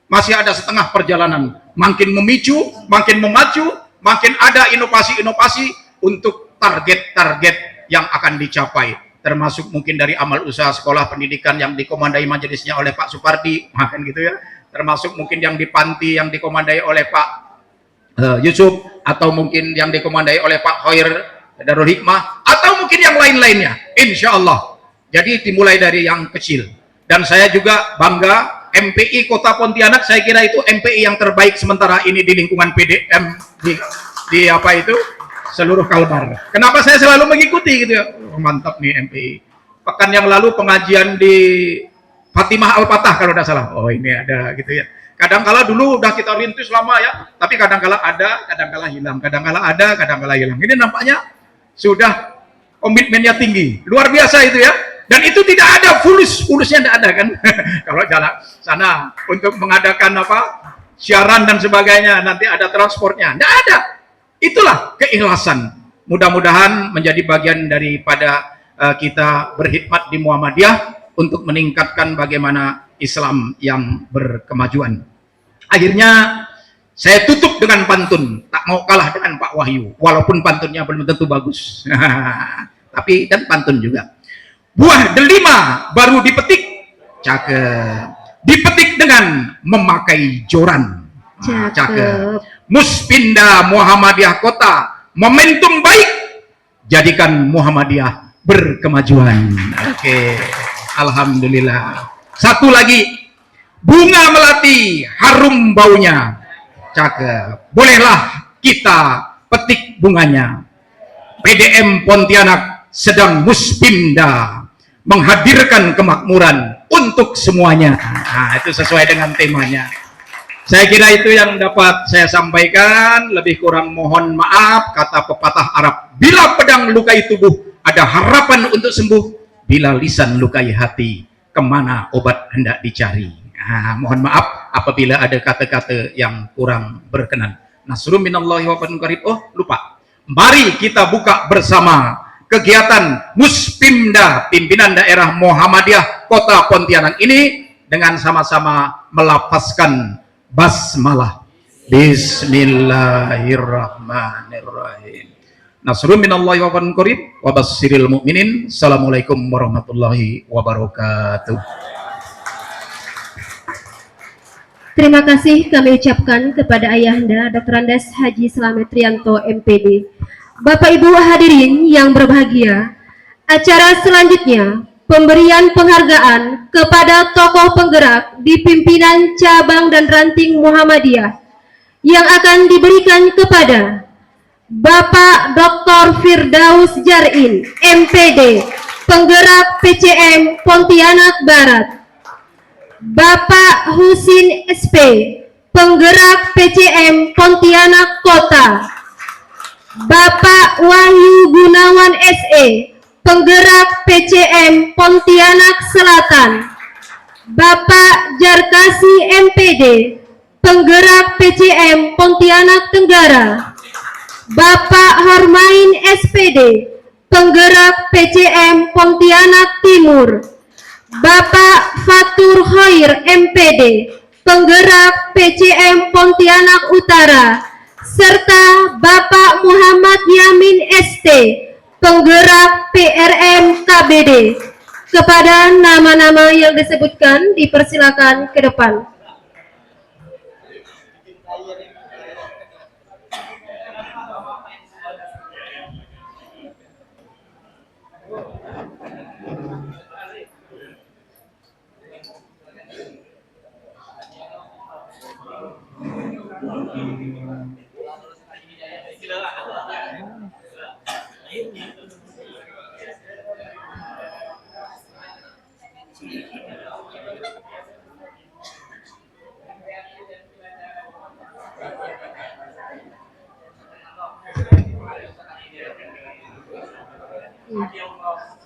[SPEAKER 6] masih ada setengah perjalanan, makin memicu, makin memacu, makin ada inovasi-inovasi untuk target-target yang akan dicapai, termasuk mungkin dari amal usaha sekolah pendidikan yang dikomandai majelisnya oleh Pak Supardi, makan gitu ya, termasuk mungkin yang di panti yang dikomandai oleh Pak Yusuf, atau mungkin yang dikomandai oleh Pak Khair Darul Hikmah, atau mungkin yang lain-lainnya, insya Allah. Jadi dimulai dari yang kecil, dan saya juga bangga MPI Kota Pontianak, saya kira itu MPI yang terbaik sementara ini di lingkungan PDM di apa itu seluruh Kalbar. Kenapa saya selalu mengikuti gitu ya? Oh, mantap nih MPI. Pekan yang lalu pengajian di Fatimah Al-Fatah kalau tidak salah. Oh ini ada gitu ya. Kadang-kala dulu udah kita rintis lama ya, tapi kadang-kala ada, kadang-kala hilang, kadang-kala ada, kadang-kala hilang. Ini nampaknya sudah komitmennya tinggi, luar biasa itu ya. Dan itu tidak ada fulusnya tidak ada kan. Kalau jalan sana untuk mengadakan apa siaran dan sebagainya, nanti ada transportnya, tidak ada. Itulah keikhlasan. Mudah-mudahan menjadi bagian daripada kita berkhidmat di Muhammadiyah untuk meningkatkan bagaimana Islam yang berkemajuan. Akhirnya saya tutup dengan pantun, tak mau kalah dengan Pak Wahyu, walaupun pantunnya belum tentu bagus. Tapi kan pantun juga. Buah delima baru dipetik, cakep. Dipetik dengan memakai joran, cakep. Muspinda Muhammadiyah Kota, momentum baik, jadikan Muhammadiyah berkemajuan. Oke, alhamdulillah. Satu lagi, bunga melati harum baunya, cakep. Bolehlah kita petik bunganya. PDM Pontianak sedang muspinda, menghadirkan kemakmuran untuk semuanya. Nah, itu sesuai dengan temanya. Saya kira itu yang dapat saya sampaikan. Lebih kurang mohon maaf. Kata pepatah Arab, bila pedang lukai tubuh, ada harapan untuk sembuh. Bila lisan lukai hati, kemana obat hendak dicari. Nah, mohon maaf apabila ada kata-kata yang kurang berkenan. Nasrun minallahi wa fadlun qarib. Oh, lupa. Mari kita buka bersama kegiatan Muspinda pimpinan daerah Muhammadiyah Kota Pontianak ini dengan sama-sama melafazkan basmalah. Bismillahirrahmanirrahim. Nasrun minallahi wa fadlun qarib wa basyiril mu'minin. Assalamualaikum warahmatullahi wabarakatuh.
[SPEAKER 1] Terima kasih kami ucapkan kepada Ayahanda Dr. Andes Haji Slamet Trianto MPD Bapak Ibu hadirin yang berbahagia, acara selanjutnya pemberian penghargaan kepada tokoh penggerak di pimpinan cabang dan ranting Muhammadiyah yang akan diberikan kepada Bapak Dr. Firdaus Jarin, MPD, penggerak PCM Pontianak Barat. Bapak Husin SP, penggerak PCM Pontianak Kota. Bapak Wahyu Gunawan SE, penggerak PCM Pontianak Selatan. Bapak Jarkasi MPD, penggerak PCM Pontianak Tenggara. Bapak Harmain SPD, penggerak PCM Pontianak Timur. Bapak Fatur Khair MPD, penggerak PCM Pontianak Utara, serta Bapak Muhammad Yamin ST, penggerak PRM KBD. Kepada nama-nama yang disebutkan dipersilakan ke depan.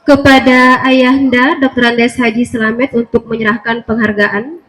[SPEAKER 1] Kepada Ayahanda Dr. Andes Haji Slamet untuk menyerahkan penghargaan.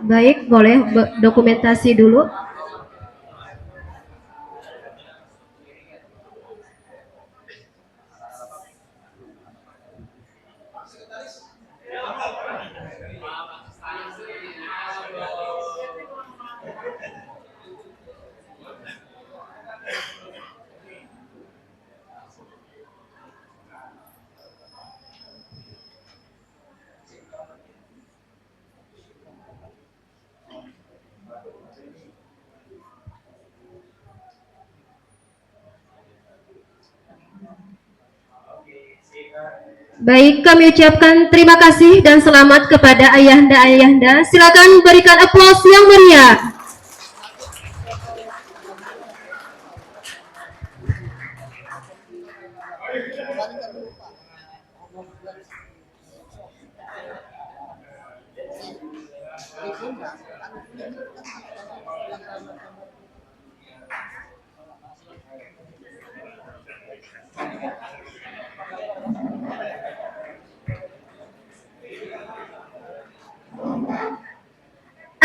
[SPEAKER 1] Baik, boleh dokumentasi dulu. Baik, kami ucapkan terima kasih dan selamat kepada ayahanda-ayahanda. Silakan berikan aplaus yang meriah.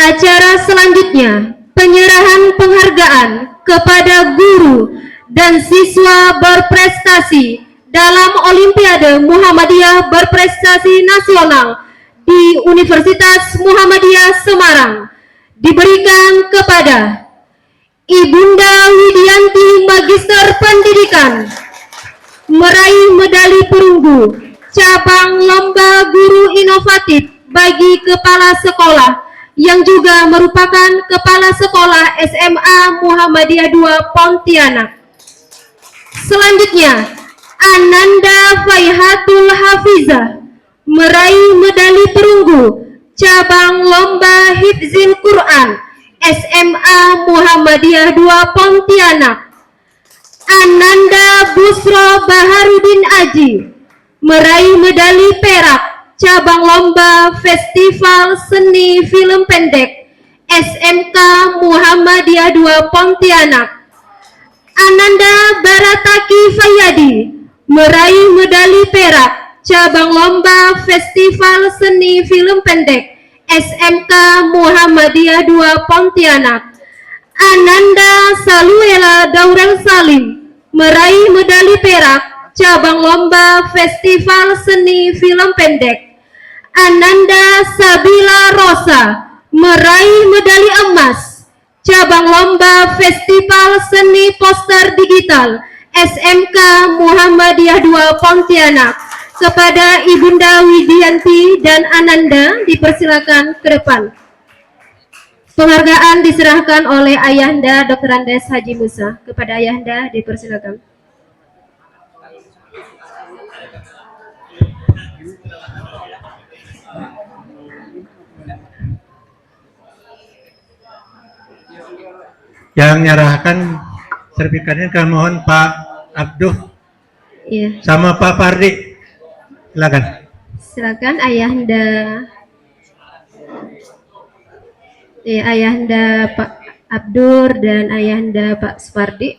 [SPEAKER 1] Acara selanjutnya, penyerahan penghargaan kepada guru dan siswa berprestasi dalam Olimpiade Muhammadiyah berprestasi nasional di Universitas Muhammadiyah Semarang diberikan kepada Ibunda Widianti Magister Pendidikan meraih medali perunggu cabang lomba guru inovatif bagi kepala sekolah yang juga merupakan kepala sekolah SMA Muhammadiyah 2 Pontianak. Selanjutnya, Ananda Faihatul Hafizah meraih medali perunggu cabang lomba Hifzil Quran SMA Muhammadiyah 2 Pontianak. Ananda Busro Baharudin Aji meraih medali perak cabang lomba Festival Seni Film Pendek SMK Muhammadiyah 2 Pontianak. Ananda Barataki Fayadi meraih medali perak cabang lomba Festival Seni Film Pendek SMK Muhammadiyah 2 Pontianak. Ananda Saluela Daurel Salim meraih medali perak cabang lomba Festival Seni Film Pendek. Ananda Sabila Rosa meraih medali emas cabang lomba Festival Seni Poster Digital SMK Muhammadiyah 2 Pontianak. Kepada Ibunda Widianti dan Ananda dipersilakan ke depan. Penghargaan diserahkan oleh Ayahanda Dr. Andes Haji Musa. Kepada Ayahanda dipersilakan.
[SPEAKER 4] Yang menyerahkan sertifikatnya kami mohon Pak Abduh
[SPEAKER 1] Iya,
[SPEAKER 4] sama Pak Pardi. Silakan.
[SPEAKER 1] silakan Ayahanda. Iya, Ayahanda Pak Abdur dan Ayahanda Pak Supardi.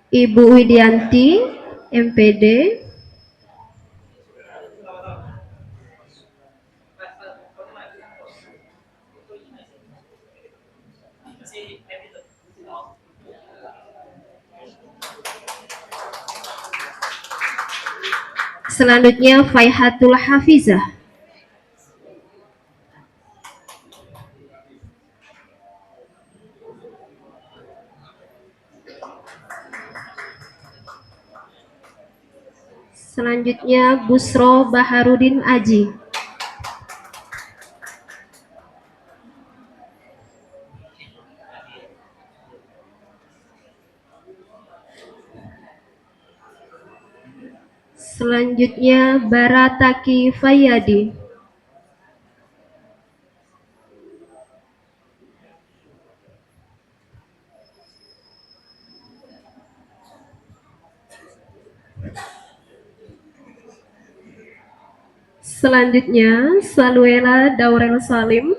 [SPEAKER 1] Ibu Widianti, MPD. Selanjutnya Faihatul Hafizah. Selanjutnya Busro Baharudin Aji. Selanjutnya Barataki Fayadi. Selanjutnya Saluela Daurel Salim.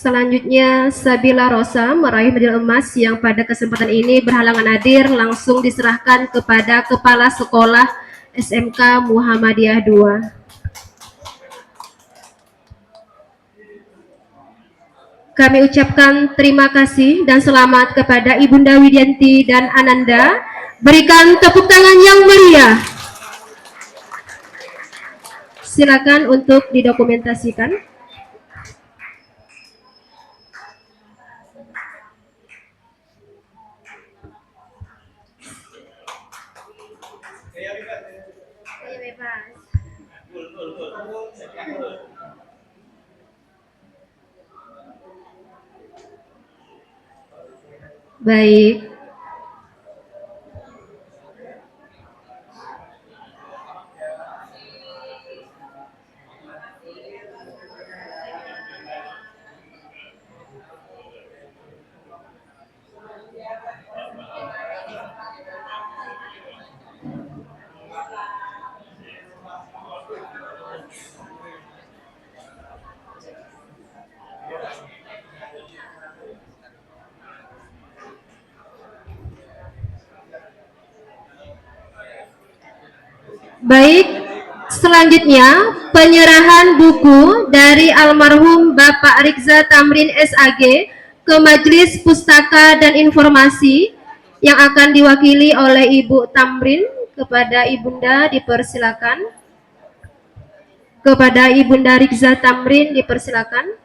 [SPEAKER 1] Selanjutnya Sabila Rosa meraih medali emas yang pada kesempatan ini berhalangan hadir, langsung diserahkan kepada Kepala Sekolah SMK Muhammadiyah 2. Kami ucapkan terima kasih dan selamat kepada Ibunda Widianti dan Ananda. Berikan tepuk tangan yang meriah. Silakan untuk didokumentasikan. Mas. Baik. Baik, selanjutnya penyerahan buku dari almarhum Bapak Rikza Tamrin SAG ke Majelis Pustaka dan Informasi yang akan diwakili oleh Ibu Tamrin. Kepada Ibunda dipersilakan. Kepada Ibunda Rikza Tamrin dipersilakan.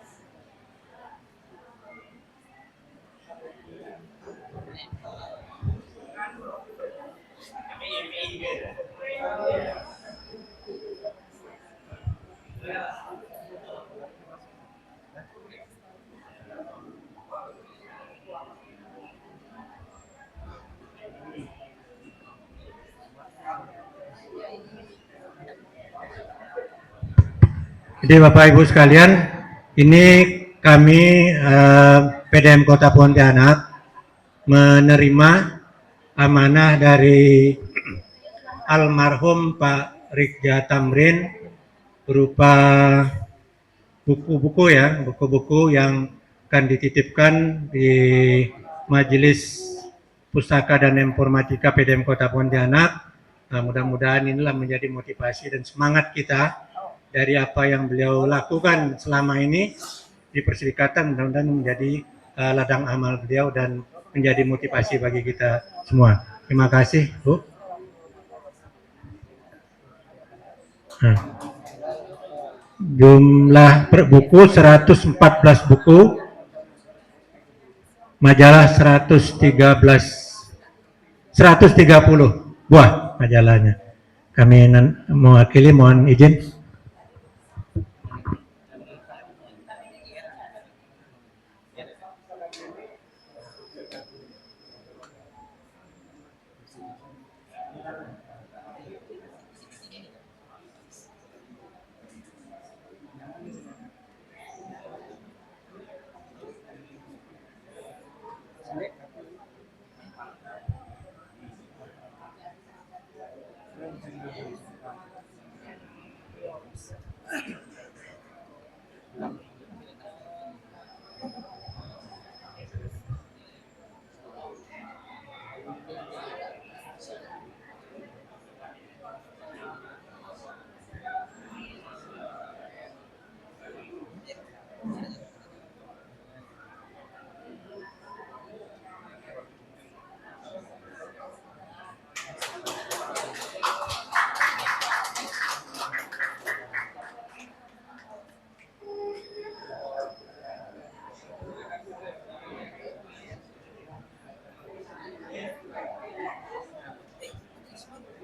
[SPEAKER 4] Jadi Bapak Ibu sekalian, ini kami PDM Kota Pontianak menerima amanah dari almarhum Pak Rikza Tamrin berupa buku-buku ya, buku-buku yang akan dititipkan di Majelis Pustaka dan Informatika PDM Kota Pontianak. Nah, mudah-mudahan inilah menjadi motivasi dan semangat kita dari apa yang beliau lakukan selama ini di Perserikatan, mudah-mudahan menjadi ladang amal beliau dan menjadi motivasi bagi kita semua. Terima kasih, Bu. Nah, jumlah buku 114 buku, majalah 130 buah majalahnya. Kami mewakili, mohon izin.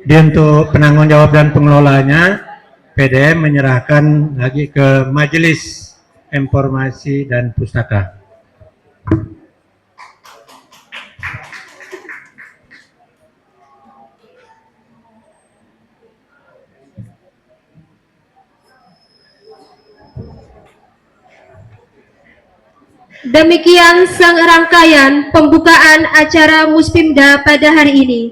[SPEAKER 4] Jadi untuk penanggung jawab dan pengelolanya, PDM menyerahkan lagi ke Majelis Informasi dan Pustaka.
[SPEAKER 1] Demikian serangkaian pembukaan acara Muspimda pada hari ini.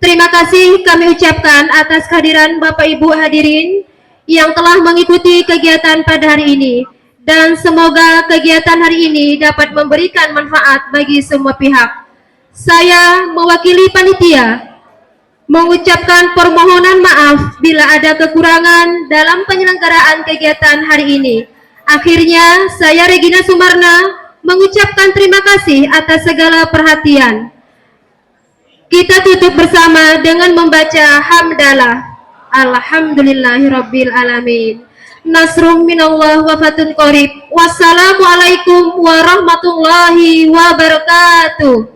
[SPEAKER 1] Terima kasih kami ucapkan atas kehadiran Bapak Ibu hadirin yang telah mengikuti kegiatan pada hari ini. Dan semoga kegiatan hari ini dapat memberikan manfaat bagi semua pihak. Saya mewakili panitia mengucapkan permohonan maaf bila ada kekurangan dalam penyelenggaraan kegiatan hari ini. Akhirnya, saya Regina Sumarna mengucapkan terima kasih atas segala perhatian. Kita tutup bersama dengan membaca hamdalah. Alhamdulillahirabbil alamin. Nasrum minallah wa fatun qarib. Wassalamualaikum warahmatullahi wabarakatuh.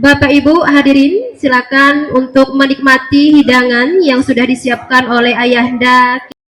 [SPEAKER 1] Bapak Ibu hadirin silakan untuk menikmati hidangan yang sudah disiapkan oleh Ayahanda